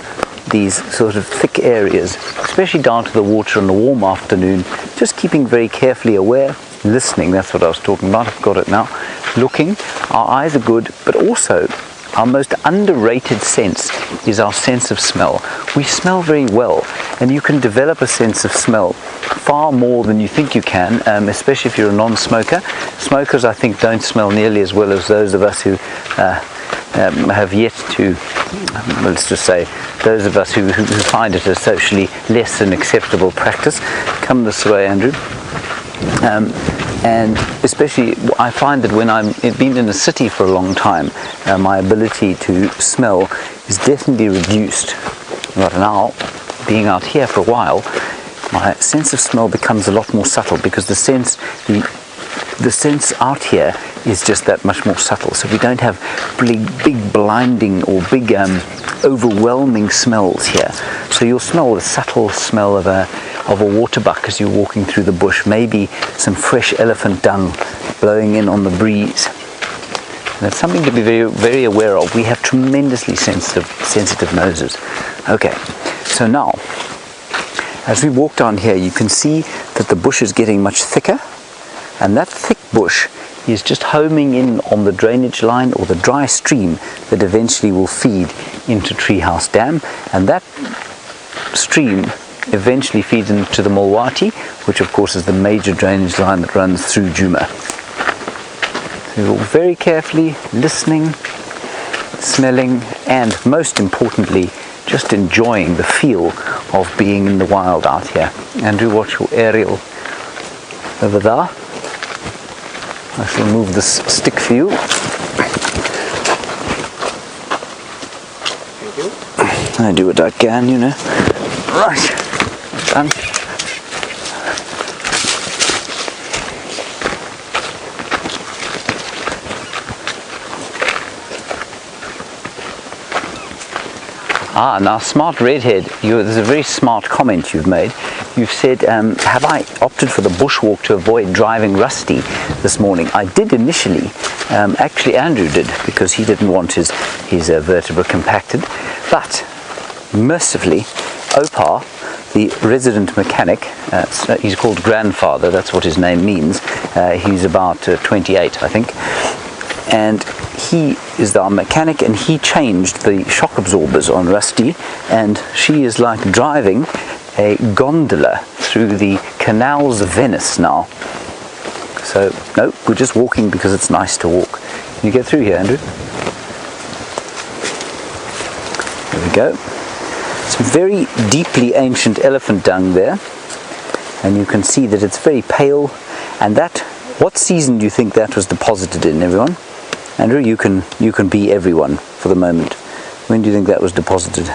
[SPEAKER 2] these sort of thick areas, especially down to the water on a warm afternoon, just keeping very carefully aware, listening. That's what I was talking about. I've got it now. Looking. Our eyes are good, but also our most underrated sense is our sense of smell. We smell very well, and you can develop a sense of smell far more than you think you can, especially if you're a non-smoker. Smokers, I think, don't smell nearly as well as those of us who have yet to, let's just say, those of us who find it a socially less than acceptable practice. Come this way, Andrew. And especially, I find that when I've been in a city for a long time, my ability to smell is definitely reduced. But now, being out here for a while, my sense of smell becomes a lot more subtle, because the sense out here is just that much more subtle. So we don't have big blinding or big overwhelming smells here. So you'll smell the subtle smell of of a waterbuck as you're walking through the bush, maybe some fresh elephant dung blowing in on the breeze. That's something to be very, very aware of. We have tremendously sensitive noses. Okay, so now, as we walk down here, you can see that the bush is getting much thicker, and that thick bush is just homing in on the drainage line or the dry stream that eventually will feed into Treehouse Dam, and that stream eventually feeds into the Mulwati, which of course is the major drainage line that runs through Djuma. So very carefully listening, smelling, and most importantly just enjoying the feel of being in the wild out here. Andrew, watch your aerial over there. I shall move this stick for you. I do what I can, you know. Right, done. Now smart redhead, there's a very smart comment you've made. You've said, have I opted for the bushwalk to avoid driving rusty this morning? I did initially. Actually Andrew did, because he didn't want his vertebra compacted. But mercifully, Opar, the resident mechanic, he's called Grandfather, that's what his name means. He's about 28, I think. And he is our mechanic, and he changed the shock absorbers on Rusty, and she is like driving a gondola through the canals of Venice now. So no, we're just walking because it's nice to walk. Can you get through here, Andrew? There we go. Some very deeply ancient elephant dung there, and you can see that it's very pale. And that, what season do you think that was deposited in, everyone? Andrew, you can be everyone for the moment. When do you think that was deposited?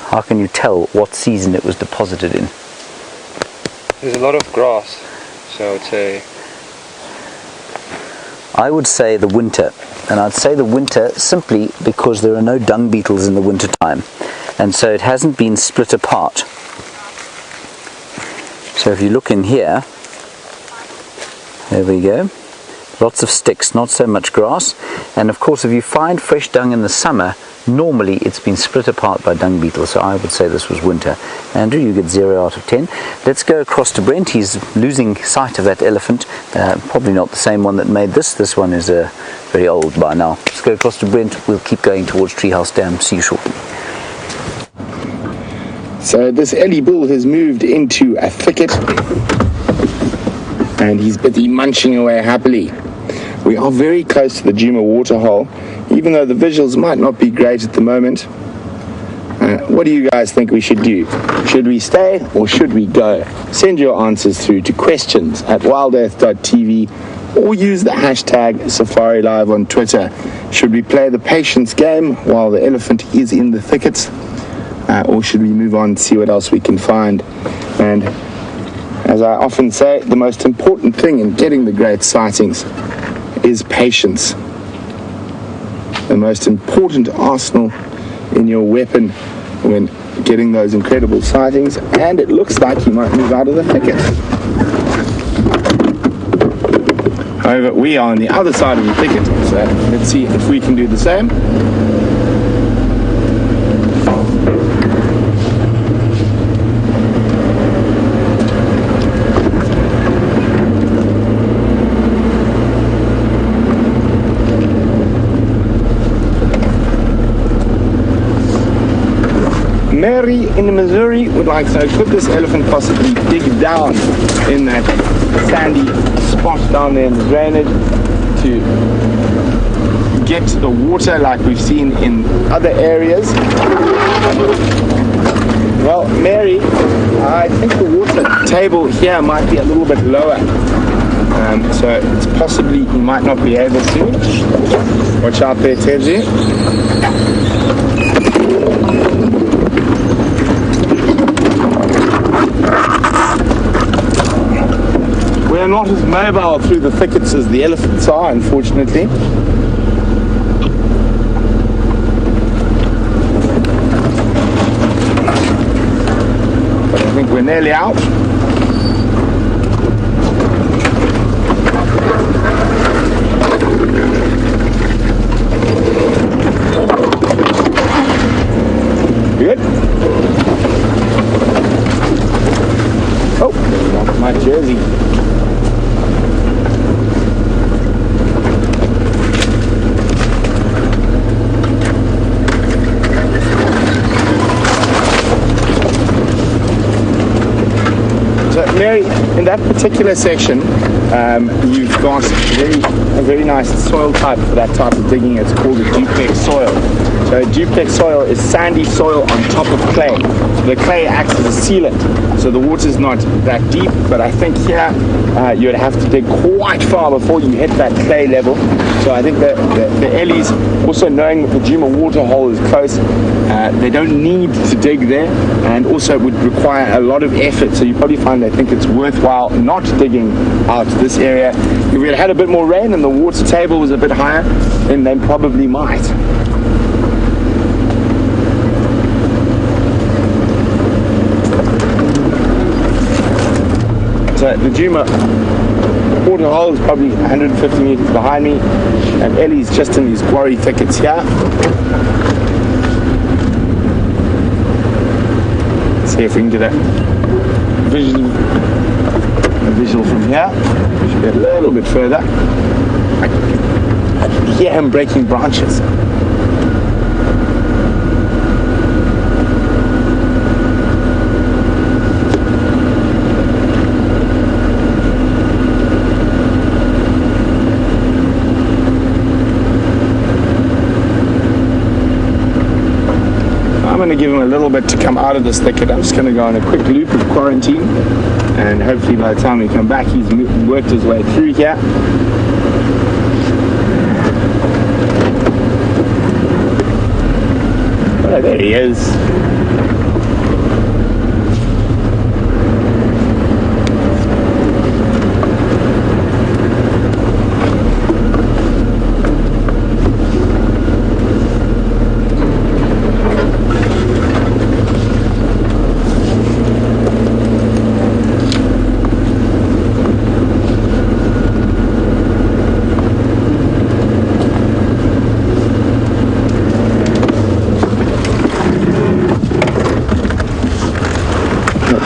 [SPEAKER 2] How can you tell what season it was deposited in?
[SPEAKER 4] There's a lot of grass, so I would say...
[SPEAKER 2] I would say the winter, and I'd say the winter simply because there are no dung beetles in the winter time, and so it hasn't been split apart. So if you look in here, there we go. Lots of sticks, not so much grass. And of course, if you find fresh dung in the summer, normally it's been split apart by dung beetles, so I would say this was winter. Andrew, you get 0 out of 10. Let's go across to Brent. He's losing sight of that elephant. Probably not the same one that made this. This one is very old by now. Let's go across to Brent. We'll keep going towards Treehouse Dam. See you shortly.
[SPEAKER 1] So this Ellie bull has moved into a thicket, and he's busy munching away happily. We are very close to the Djuma waterhole, even though the visuals might not be great at the moment. What do you guys think we should do? Should we stay or should we go? Send your answers through to questions@WildEarth.tv or use the hashtag SafariLive on Twitter. Should we play the patience game while the elephant is in the thickets? Or should we move on and see what else we can find? And as I often say, the most important thing in getting the great sightings is patience. The most important arsenal in your weapon when getting those incredible sightings, and it looks like you might move out of the thicket. However, we are on the other side of the thicket, so let's see if we can do the same. Mary in Missouri would like to know, could this elephant possibly dig down in that sandy spot down there in the drainage to get to the water like we've seen in other areas? Well, Mary, I think the water table here might be a little bit lower, so it's possibly you might not be able to. Watch out there, Teddy. We're not as mobile through the thickets as the elephants are, unfortunately. But I think we're nearly out. Good. Oh, lost my jersey. So, Mary, in that particular section, you've got a very nice soil type for that type of digging. It's called a duplex soil. So duplex soil is sandy soil on top of clay. The clay acts as a sealant, so the water's not that deep, but I think here you'd have to dig quite far before you hit that clay level. So I think the Ellies, also knowing that the Djuma water hole is close, they don't need to dig there, and also it would require a lot of effort, so you probably find they think it's worthwhile not digging out this area. If we had a bit more rain and the water table was a bit higher, then they probably might. So the Djuma water hole is probably 150 meters behind me, and Ellie's just in these quarry thickets here. Let's see if we can get a visual from here. We should get a little bit further. I can hear him breaking branches. I'm going to give him a little bit to come out of this thicket. I'm just going to go on a quick loop of quarantine, and hopefully by the time we come back he's worked his way through here. Oh, there he is.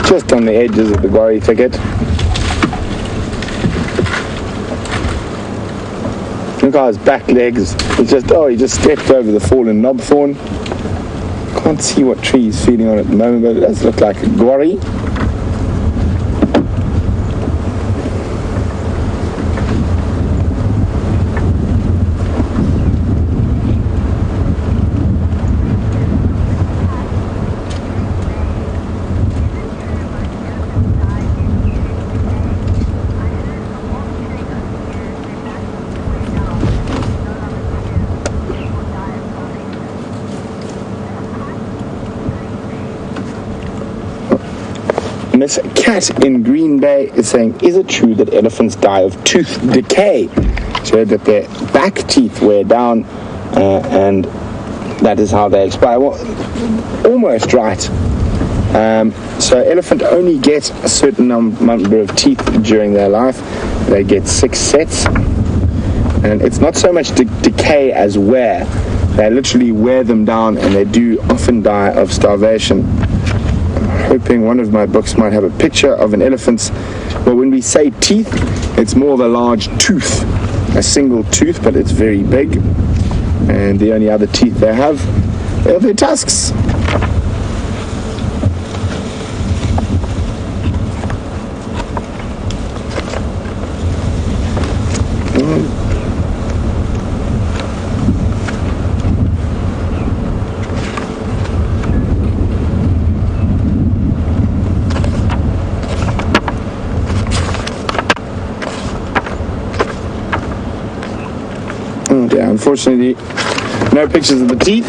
[SPEAKER 1] Just on the edges of the quarry thicket. Look at his back legs. He just stepped over the fallen knobthorn. Can't see what tree he's feeding on at the moment, but it does look like a quarry. Miss Cat in Green Bay is saying, is it true that elephants die of tooth decay? She heard that their back teeth wear down and that is how they expire. Well, almost right. So elephant only gets a certain number of teeth during their life. They get 6 sets. And it's not so much decay as wear. They literally wear them down, and they do often die of starvation. Hoping one of my books might have a picture of an elephant's. Well, when we say teeth, it's more of a large tooth, a single tooth, but it's very big, and the only other teeth they have are their tusks. Unfortunately, no pictures of the teeth.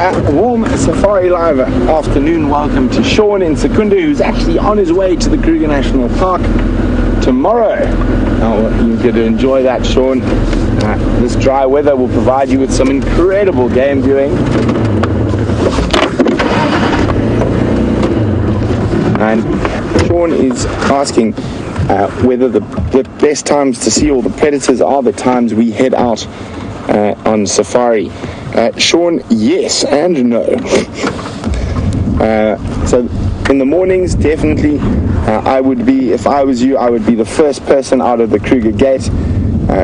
[SPEAKER 1] a warm Safari Live afternoon welcome to Sean in Secunda, who's actually on his way to the Kruger National Park tomorrow. Now, you're going to enjoy that, Sean. This dry weather will provide you with some incredible game viewing. And Sean is asking whether the best times to see all the predators are the times we head out on safari. Sean, yes and no. So in the mornings, definitely, I would be, if I was you, I would be the first person out of the Kruger gate.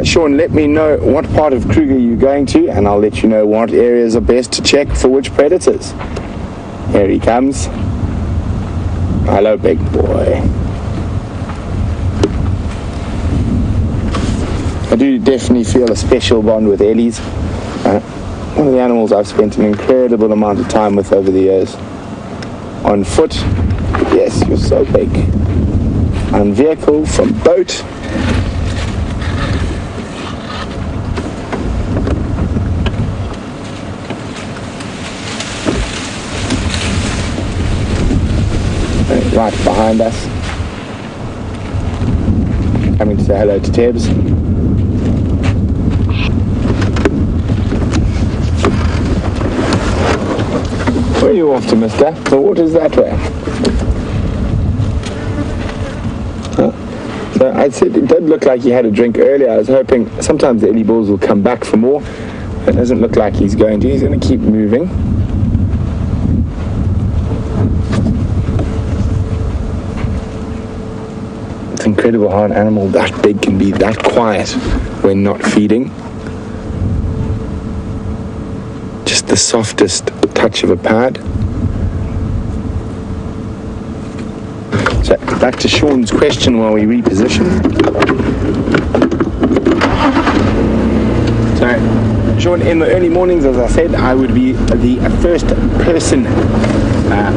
[SPEAKER 1] Sean, let me know what part of Kruger you're going to, and I'll let you know what areas are best to check for which predators. Here he comes. Hello, big boy. I do definitely feel a special bond with Ellie's. One of the animals I've spent an incredible amount of time with over the years. On foot, yes, you're so big. On vehicle, from boat. Right behind us. Coming to say hello to Tebs. Where are you off to, mister? The water's that way. Huh? So I said it did look like he had a drink earlier. I was hoping sometimes the Eddie Bulls will come back for more. It doesn't look like he's going to. He's going to keep moving. It's incredible how an animal that big can be that quiet when not feeding. Just the softest touch of a pad. So back to Sean's question while we reposition. So Sean, in the early mornings, as I said, I would be the first person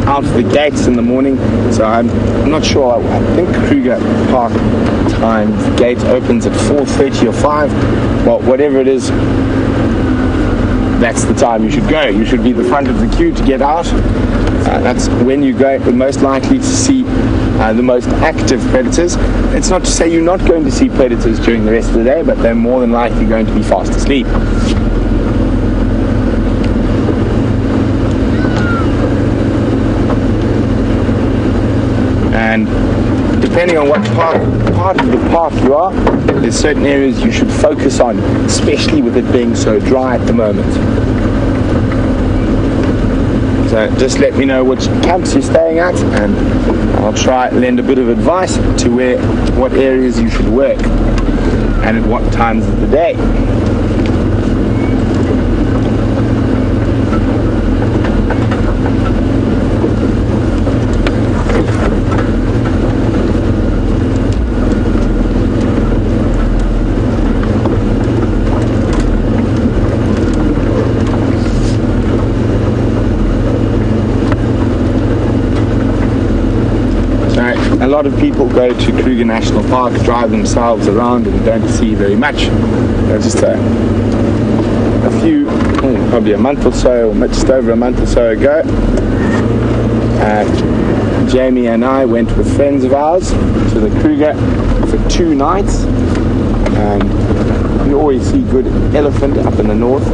[SPEAKER 1] out of the gates in the morning. So I'm not sure. I think Kruger Park time gate opens at 4:30 or 5. Well, whatever it is, that's the time you should go. You should be the front of the queue to get out. That's when you go most likely to see the most active predators. It's not to say you're not going to see predators during the rest of the day, but they're more than likely going to be fast asleep. And depending on what part of the park you are, there's certain areas you should focus on, especially with it being so dry at the moment. So just let me know which camps you're staying at, and I'll try and lend a bit of advice to what areas you should work and at what times of the day. A lot of people go to Kruger National Park, drive themselves around and don't see very much. Just a few, probably a month or so, or just over a month or so ago, Jamie and I went with friends of ours to the Kruger for 2 nights, and you always see good elephant up in the north,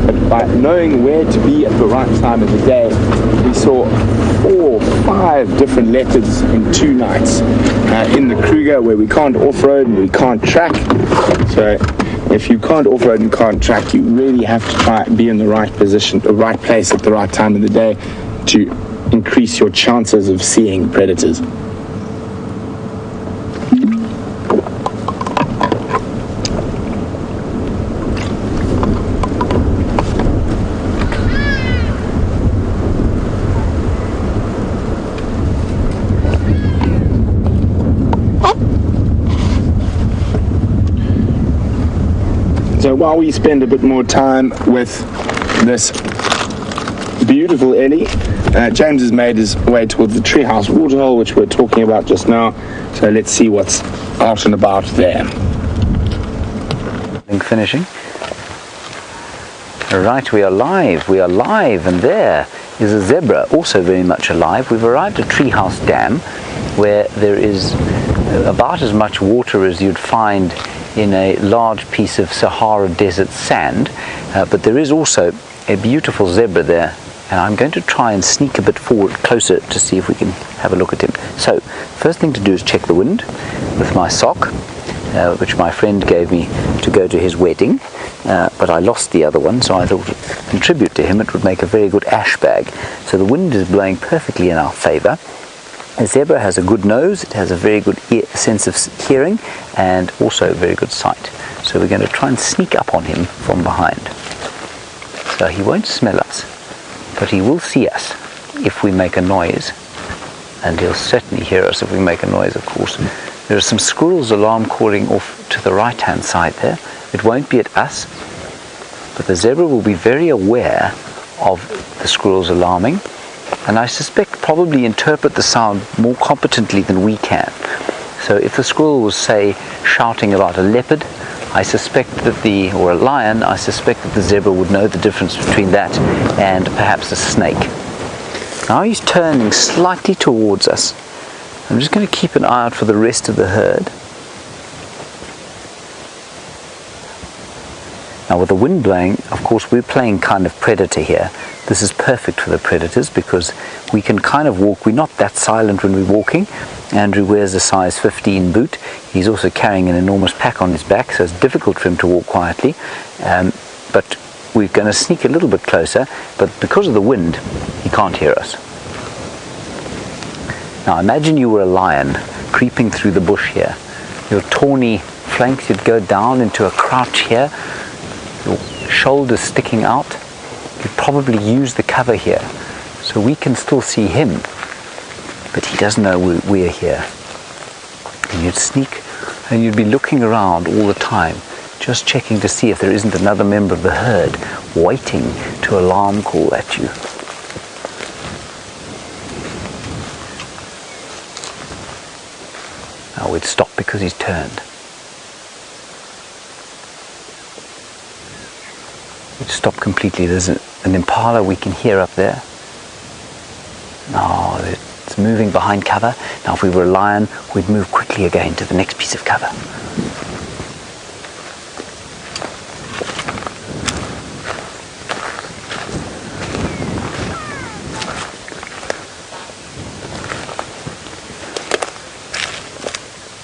[SPEAKER 1] but by knowing where to be at the right time of the day, we saw 4 or 5 different leopards in 2 nights in the Kruger, where we can't off-road and we can't track. So if you can't off-road and can't track, you really have to try and be in the right position, the right place at the right time of the day to increase your chances of seeing predators. So while we spend a bit more time with this beautiful Ellie, James has made his way towards the treehouse waterhole, which we were talking about just now. So let's see what's out and about there.
[SPEAKER 2] Finishing. Right, we are live, and there is a zebra, also very much alive. We've arrived at Treehouse Dam, where there is about as much water as you'd find in a large piece of Sahara desert sand, but there is also a beautiful zebra there, and I'm going to try and sneak a bit forward closer to see if we can have a look at him. So, first thing to do is check the wind with my sock, which my friend gave me to go to his wedding, but I lost the other one, so I thought in tribute to him it would make a very good ash bag. So the wind is blowing perfectly in our favor. A zebra has a good nose, it has a very good sense of hearing, and also very good sight. So we're going to try and sneak up on him from behind. So he won't smell us, but he will see us if we make a noise, and he'll certainly hear us if we make a noise, of course. There are some squirrels alarm calling off to the right hand side there. It won't be at us, but the zebra will be very aware of the squirrels alarming, and I suspect probably interpret the sound more competently than we can. So if the squirrel was, say, shouting about a leopard, I suspect that or a lion, I suspect that the zebra would know the difference between that and perhaps a snake. Now he's turning slightly towards us. I'm just going to keep an eye out for the rest of the herd. Now with the wind blowing, of course we're playing kind of predator here. This is perfect for the predators because we can kind of walk. We're not that silent when we're walking. Andrew wears a size 15 boot. He's also carrying an enormous pack on his back, so it's difficult for him to walk quietly. But we're going to sneak a little bit closer, but because of the wind, he can't hear us. Now imagine you were a lion creeping through the bush here. Your tawny flanks, you'd go down into a crouch here, your shoulders sticking out. You'd probably use the cover here, so we can still see him, but he doesn't know we're here. And you'd sneak, and you'd be looking around all the time, just checking to see if there isn't another member of the herd waiting to alarm call at you. Now we'd stop because he's turned. We'd stop completely. There's an impala we can hear up there. No, it's moving behind cover. Now if we were a lion, we'd move quickly again to the next piece of cover.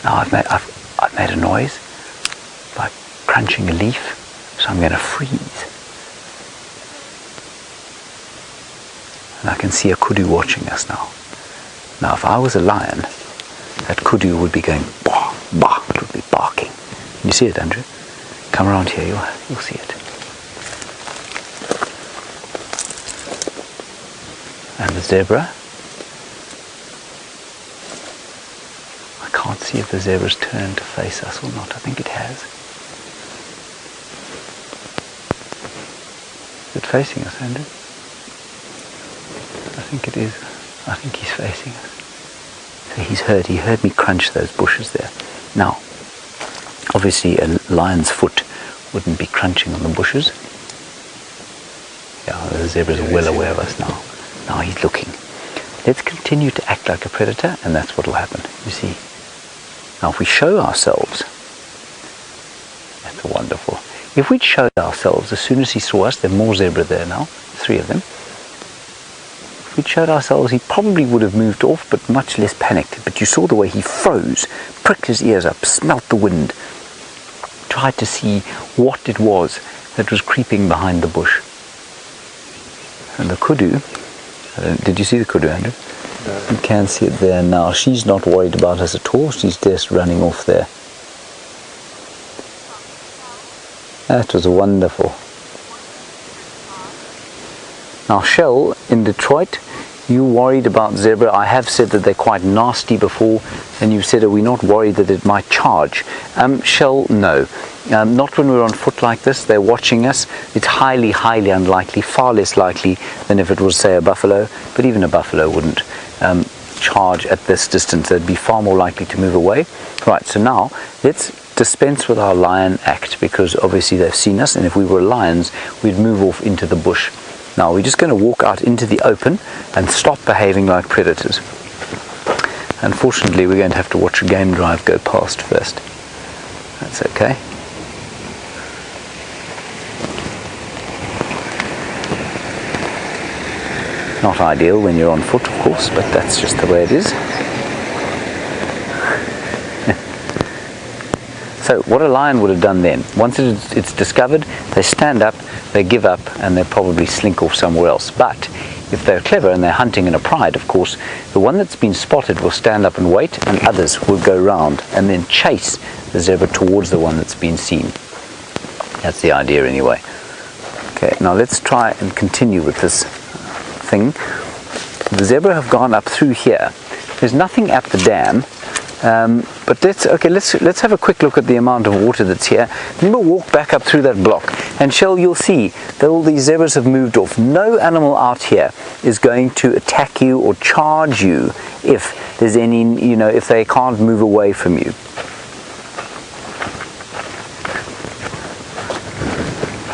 [SPEAKER 2] Now I've made a noise by crunching a leaf, so I'm going to freeze. And I can see a kudu watching us now. Now if I was a lion, that kudu would be going bah, bah, it would be barking. Can you see it, Andrew? Come around here, you'll see it. And the zebra. I can't see if the zebra's turned to face us or not. I think it has. Is it facing us, Andrew? I think it is. I think he's facing us. So he heard me crunch those bushes there. Now, obviously a lion's foot wouldn't be crunching on the bushes. Yeah, the zebra's well aware of us now. Now he's looking. Let's continue to act like a predator, and that's what will happen. You see. Now if we show ourselves, that's wonderful. If we'd showed ourselves as soon as he saw us, there are more zebra there now, 3 of them. If we'd showed ourselves, he probably would have moved off, but much less panicked. But you saw the way he froze, pricked his ears up, smelt the wind, tried to see what it was that was creeping behind the bush. And the kudu, did you see the kudu, Andrew? No. You can see it there now. She's not worried about us at all. She's just running off there. That was wonderful. Now Shell, in Detroit, you worried about zebra. I have said that they're quite nasty before, and you said, are we not worried that it might charge? Shell, no. Not when we're on foot like this. They're watching us. It's highly, highly unlikely, far less likely than if it was, say, a buffalo, but even a buffalo wouldn't charge at this distance. They'd be far more likely to move away. Right, so now let's dispense with our lion act, because obviously they've seen us, and if we were lions we'd move off into the bush. Now we're just going to walk out into the open and stop behaving like predators. Unfortunately we're going to have to watch a game drive go past first. That's okay. Not ideal when you're on foot, of course, but that's just the way it is. So what a lion would have done then, once it's discovered, they stand up, they give up, and they probably slink off somewhere else. But if they're clever and they're hunting in a pride, of course, the one that's been spotted will stand up and wait, and others will go round and then chase the zebra towards the one that's been seen. That's the idea anyway. Okay, now let's try and continue with this thing. The zebra have gone up through here. There's nothing at the dam. But let's have a quick look at the amount of water that's here. Then we'll walk back up through that block, and Shell, you'll see that all these zebras have moved off. No animal out here is going to attack you or charge you if there's any, if they can't move away from you.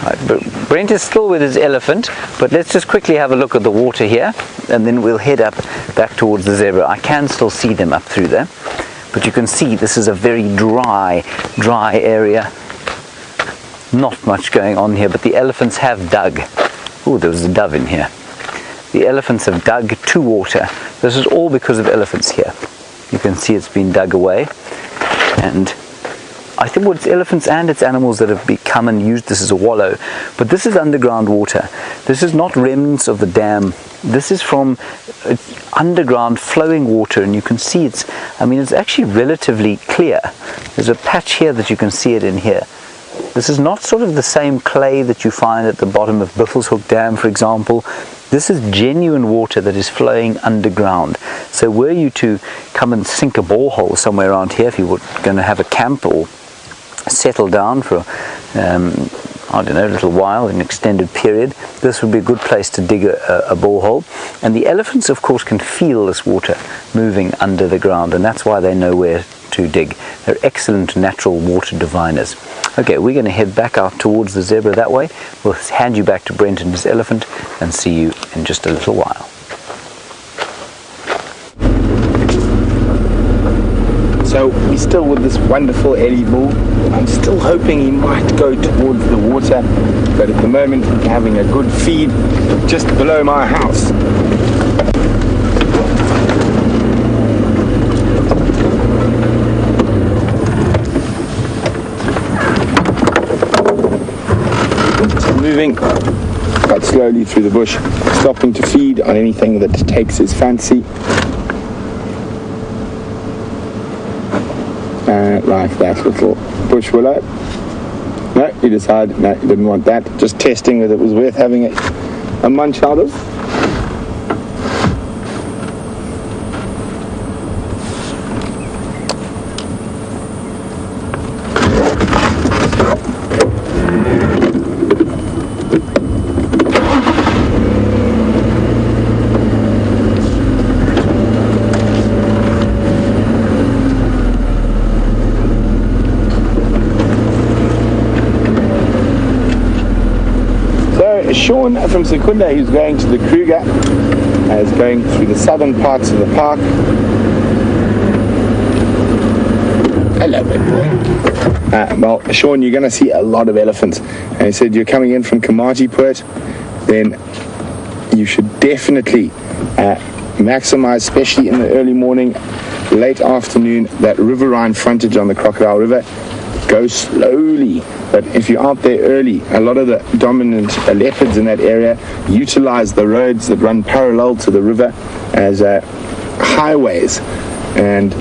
[SPEAKER 2] Right, but Brent is still with his elephant, but let's just quickly have a look at the water here, and then we'll head up back towards the zebra. I can still see them up through there. But you can see this is a very dry area. Not much going on here, but the elephants have dug. Oh, there was a dove in here. The elephants have dug to water. This is all because of elephants here. You can see it's been dug away. And I think it's elephants and it's animals that have come and used this as a wallow. But this is underground water. This is not remnants of the dam. This is from underground flowing water, and you can see it's actually relatively clear. There's a patch here that you can see it in here. This is not sort of the same clay that you find at the bottom of Buffelshoek Dam, for example. This is genuine water that is flowing underground. So were you to come and sink a borehole somewhere around here, if you were going to have a camp or settle down for I don't know, a little while, an extended period, this would be a good place to dig a borehole. And the elephants, of course, can feel this water moving under the ground, and that's why they know where to dig. They're excellent natural water diviners. Okay, we're going to head back out towards the zebra that way. We'll hand you back to Brent and his elephant and see you in just a little while.
[SPEAKER 1] So we're still with this wonderful Eddie bull. I'm still hoping he might go towards the water, but at the moment he's having a good feed just below my house. So moving quite slowly through the bush, stopping to feed on anything that takes his fancy. Like that little bush willow. No, you decided, no, you didn't want that. Just testing whether it was worth having a munch out of. Sean from Secunda, who's going to the Kruger, is going through the southern parts of the park. Hello, big boy. Well, Sean, you're going to see a lot of elephants. And he said you're coming in from Kamajipoort, then you should definitely maximize, especially in the early morning, late afternoon, that riverine frontage on the Crocodile River. Go slowly, but if you're out there early, a lot of the dominant leopards in that area utilize the roads that run parallel to the river as highways, and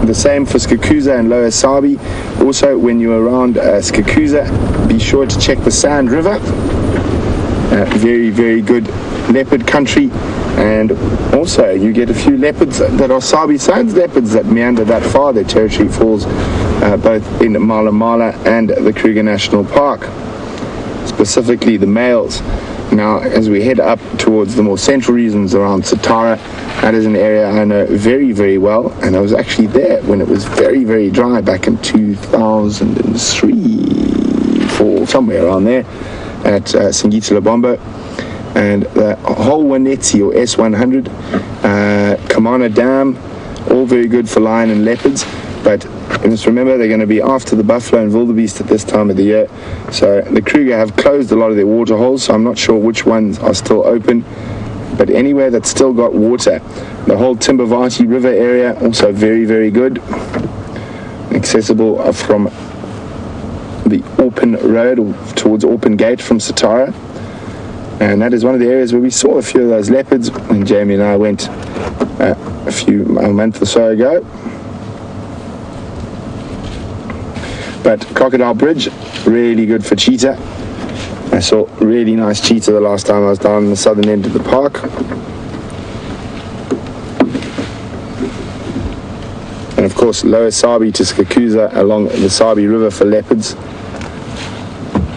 [SPEAKER 1] the same for Skakuza and Lower Sabi. Also, when you're around Skakuza, be sure to check the Sand River. Very, very good leopard country, and also you get a few leopards that are Sabi Sands leopards that meander that far. Their territory falls both in Mala Mala and the Kruger National Park, specifically the males. Now, as we head up towards the more central regions around Satara, that is an area I know very, very well, and I was actually there when it was very, very dry back in 2003, 4, somewhere around there, at Singita Lubombo. And the whole Wanetsi, or S100, Kamana Dam, all very good for lion and leopards, but just remember they're going to be after the buffalo and wildebeest at this time of the year. So the Kruger have closed a lot of their water holes, so I'm not sure which ones are still open, but anywhere that's still got water. The whole Timbavati River area, also very, very good, accessible from the Orpin Road or towards Orpin Gate from Satara. And that is one of the areas where we saw a few of those leopards when Jamie and I went a month or so ago. But Crocodile Bridge, really good for cheetah. I saw really nice cheetah the last time I was down the southern end of the park. And of course, Lower Sabi to Skakuza along the Sabi River for leopards,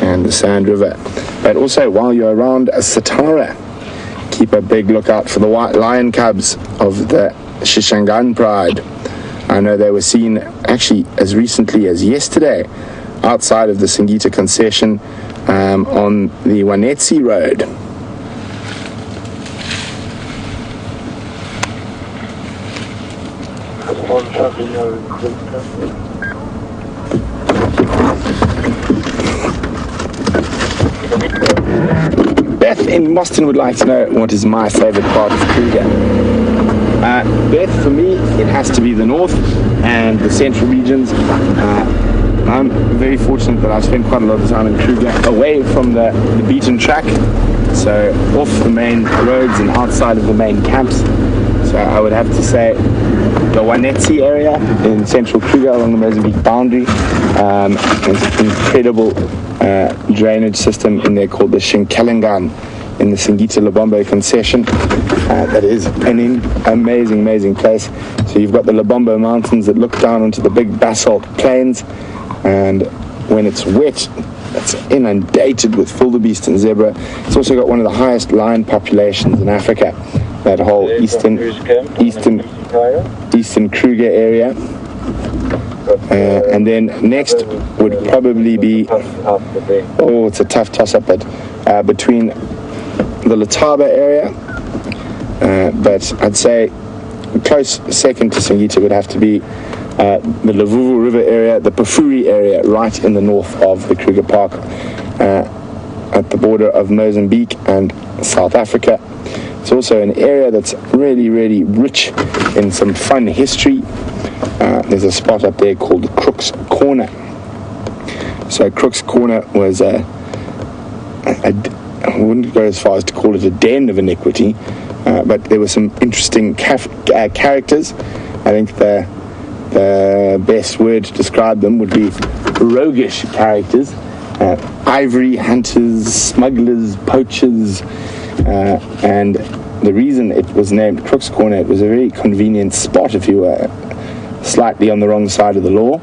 [SPEAKER 1] and the Sand River. But also, while you're around Satara, keep a big lookout for the white lion cubs of the Shishangan Pride. I know they were seen actually as recently as yesterday outside of the Singita concession on the Wanetsi Road. Beth in Boston would like to know what is my favorite part of Kruger. Beth, for me, it has to be the north and the central regions. I'm very fortunate that I've spent quite a lot of time in Kruger, away from the beaten track, so off the main roads and outside of the main camps. So I would have to say the Wanetsi area in central Kruger along the Mozambique boundary. There's an incredible drainage system in there called the Shinkelingan in the Singita Lubombo concession. That is an amazing, amazing place. So you've got the Lubombo Mountains that look down onto the big basalt plains, and when it's wet, it's inundated with wildebeest and zebra. It's also got one of the highest lion populations in Africa, that whole eastern Kruger area. And then next would probably be, it's a tough toss-up, but between the Letaba area, but I'd say a close second to Singita would have to be the Lavuvu River area, the Pafuri area, right in the north of the Kruger Park, at the border of Mozambique and South Africa. It's also an area that's really, really rich in some fun history. There's a spot up there called Crook's Corner. So Crook's Corner was I wouldn't go as far as to call it a den of iniquity, but there were some interesting characters. I think the best word to describe them would be roguish characters. Ivory hunters, smugglers, poachers, and the reason it was named Crook's Corner, it was a very convenient spot if you were slightly on the wrong side of the law.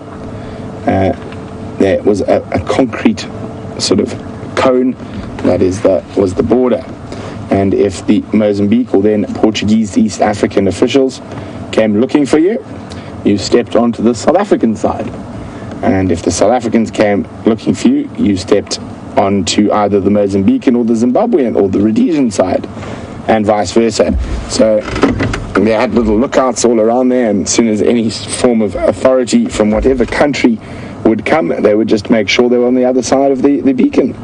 [SPEAKER 1] There was a concrete sort of cone that was the border, and if the Mozambique or then Portuguese East African officials came looking for you, you stepped onto the South African side, and if the South Africans came looking for you, you stepped onto either the Mozambican or the Zimbabwean or the Rhodesian side, and vice versa. So they had little lookouts all around there, and as soon as any form of authority from whatever country would come, they would just make sure they were on the other side of the beacon.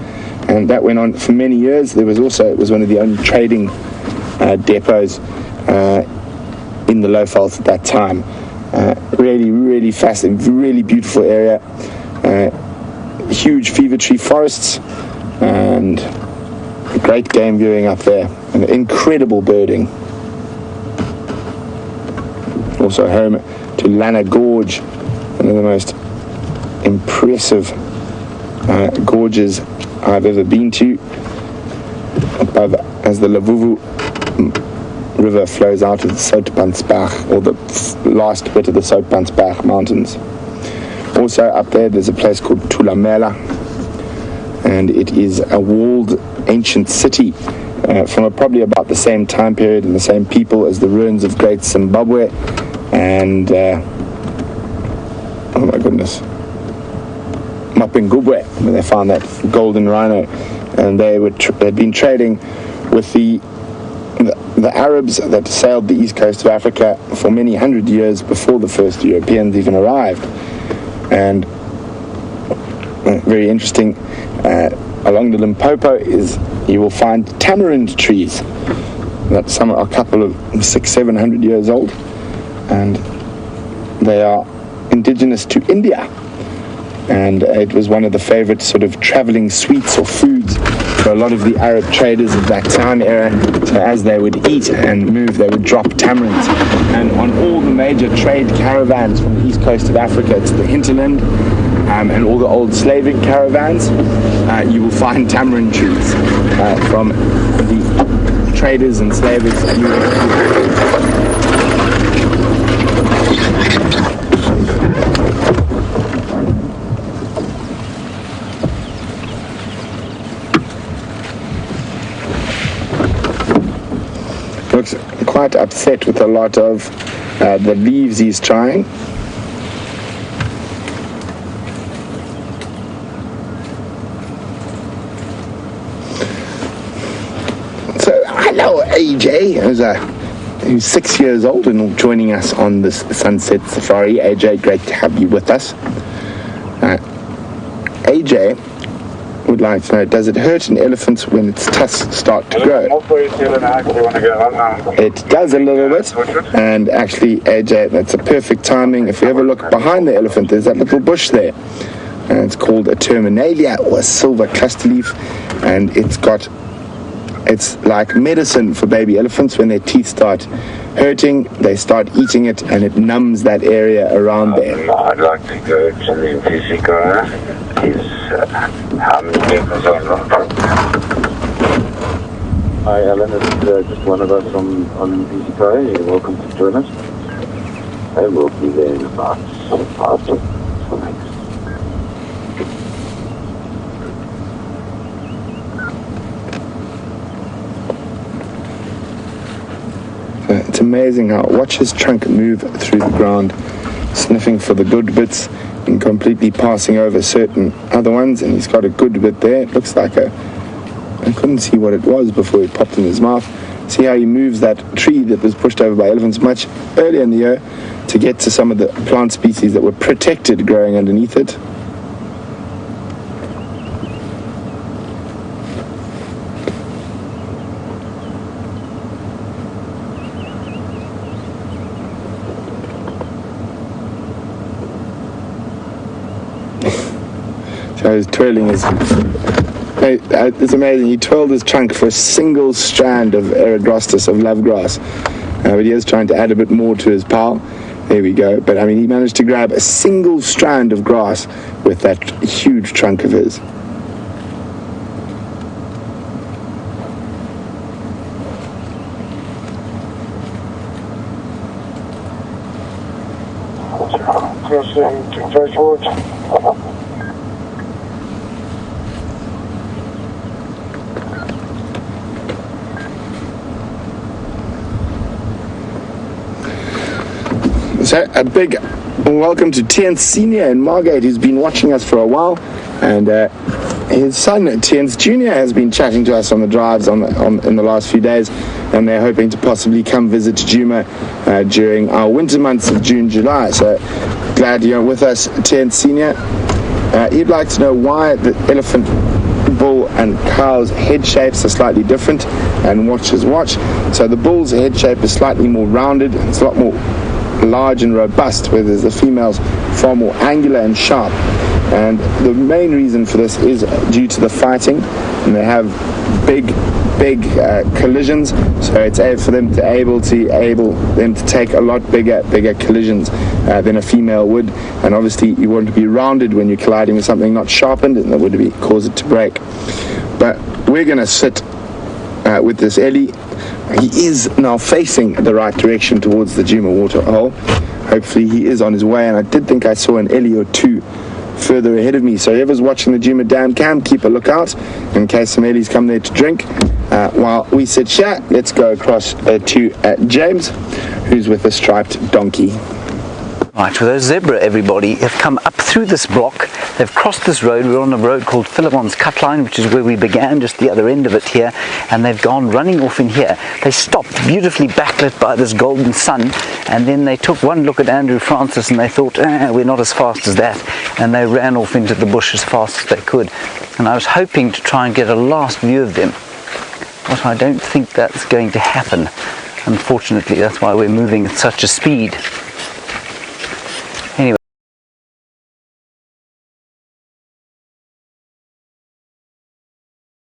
[SPEAKER 1] And that went on for many years. It was one of the only trading depots in the Lowveld at that time. Really, really fascinating, really beautiful area. Huge fever tree forests and great game viewing up there, and incredible birding. Also home to Lana Gorge, one of the most impressive gorges I've ever been to, above as the Lavuvu River flows out of the Soutpansberg, or the last bit of the Soutpansberg mountains. Also up there, there's a place called Tulamela, and it is a walled ancient city from probably about the same time period and the same people as the ruins of Great Zimbabwe, and oh my goodness, Mapingubwe, where they found that golden rhino, and they'd been trading with the Arabs that sailed the east coast of Africa for many hundred years before the first Europeans even arrived. And very interesting, along the Limpopo you will find tamarind trees that some are a couple of 600-700 years old, and they are indigenous to India, and it was one of the favorite sort of traveling sweets or foods for a lot of the Arab traders of that time era. So as they would eat and move, they would drop tamarinds, and on all the major trade caravans from the east coast of Africa to the hinterland, and all the old slaving caravans, you will find tamarind trees from the traders and slavers. Looks quite upset with a lot of the leaves he's trying. Hello, AJ, who's 6 years old and joining us on this sunset safari. AJ, great to have you with us. AJ would like to know, does it hurt an elephant when its tusks start to grow? It does a little bit, and actually, AJ, that's a perfect timing. If you ever look behind the elephant, there's that little bush there, and it's called a terminalia, or a silver cluster leaf, and it's like medicine for baby elephants. When their teeth start hurting, they start eating it, and it numbs that area around there.
[SPEAKER 5] I'd like to go to the physical. How many papers are there? Hi, Alan. It's just one of us on physical. You're welcome to join us. I will be there in about 5 minutes.
[SPEAKER 1] It's amazing how watch his trunk move through the ground, sniffing for the good bits and completely passing over certain other ones, and he's got a good bit there. It looks like I couldn't see what it was before it popped in his mouth. See how he moves that tree that was pushed over by elephants much earlier in the year to get to some of the plant species that were protected growing underneath it. So he's twirling his... It's amazing, he twirled his trunk for a single strand of Arathusa, of love grass. But he is trying to add a bit more to his pile. There we go. But I mean, he managed to grab a single strand of grass with that huge trunk of his. So a big welcome to Tiens Senior in Margate, who's been watching us for a while, and his son Tiens Junior has been chatting to us on the drives in the last few days, and they're hoping to possibly come visit Djuma during our winter months of June, July. So glad you're with us, Tiens Senior. He'd like to know why the elephant, bull and cow's head shapes are slightly different, and watch his watch. So the bull's head shape is slightly more rounded, it's a lot more large and robust, whereas the female's far more angular and sharp. And the main reason for this is due to the fighting, and they have big collisions, so it's for them to take a lot bigger collisions than a female would. And obviously you want to be rounded when you're colliding with something, not sharpened, and that would cause it to break. But we're going to sit with this Ellie. He is now facing the right direction towards the Djuma waterhole. Hopefully he is on his way, and I did think I saw an Ellie or two further ahead of me. So whoever's watching the Djuma Dam cam, keep a lookout in case some Ellies come there to drink. While we sit here, let's go across to James, who's with a striped donkey.
[SPEAKER 2] Right, well, those zebra, everybody, have come up through this block. They've crossed this road. We're on a road called Philemon's Cut Line, which is where we began, just the other end of it here. And they've gone running off in here. They stopped, beautifully backlit by this golden sun. And then they took one look at Andrew Francis and they thought, we're not as fast as that. And they ran off into the bush as fast as they could. And I was hoping to try and get a last view of them. But I don't think that's going to happen. Unfortunately, that's why we're moving at such a speed.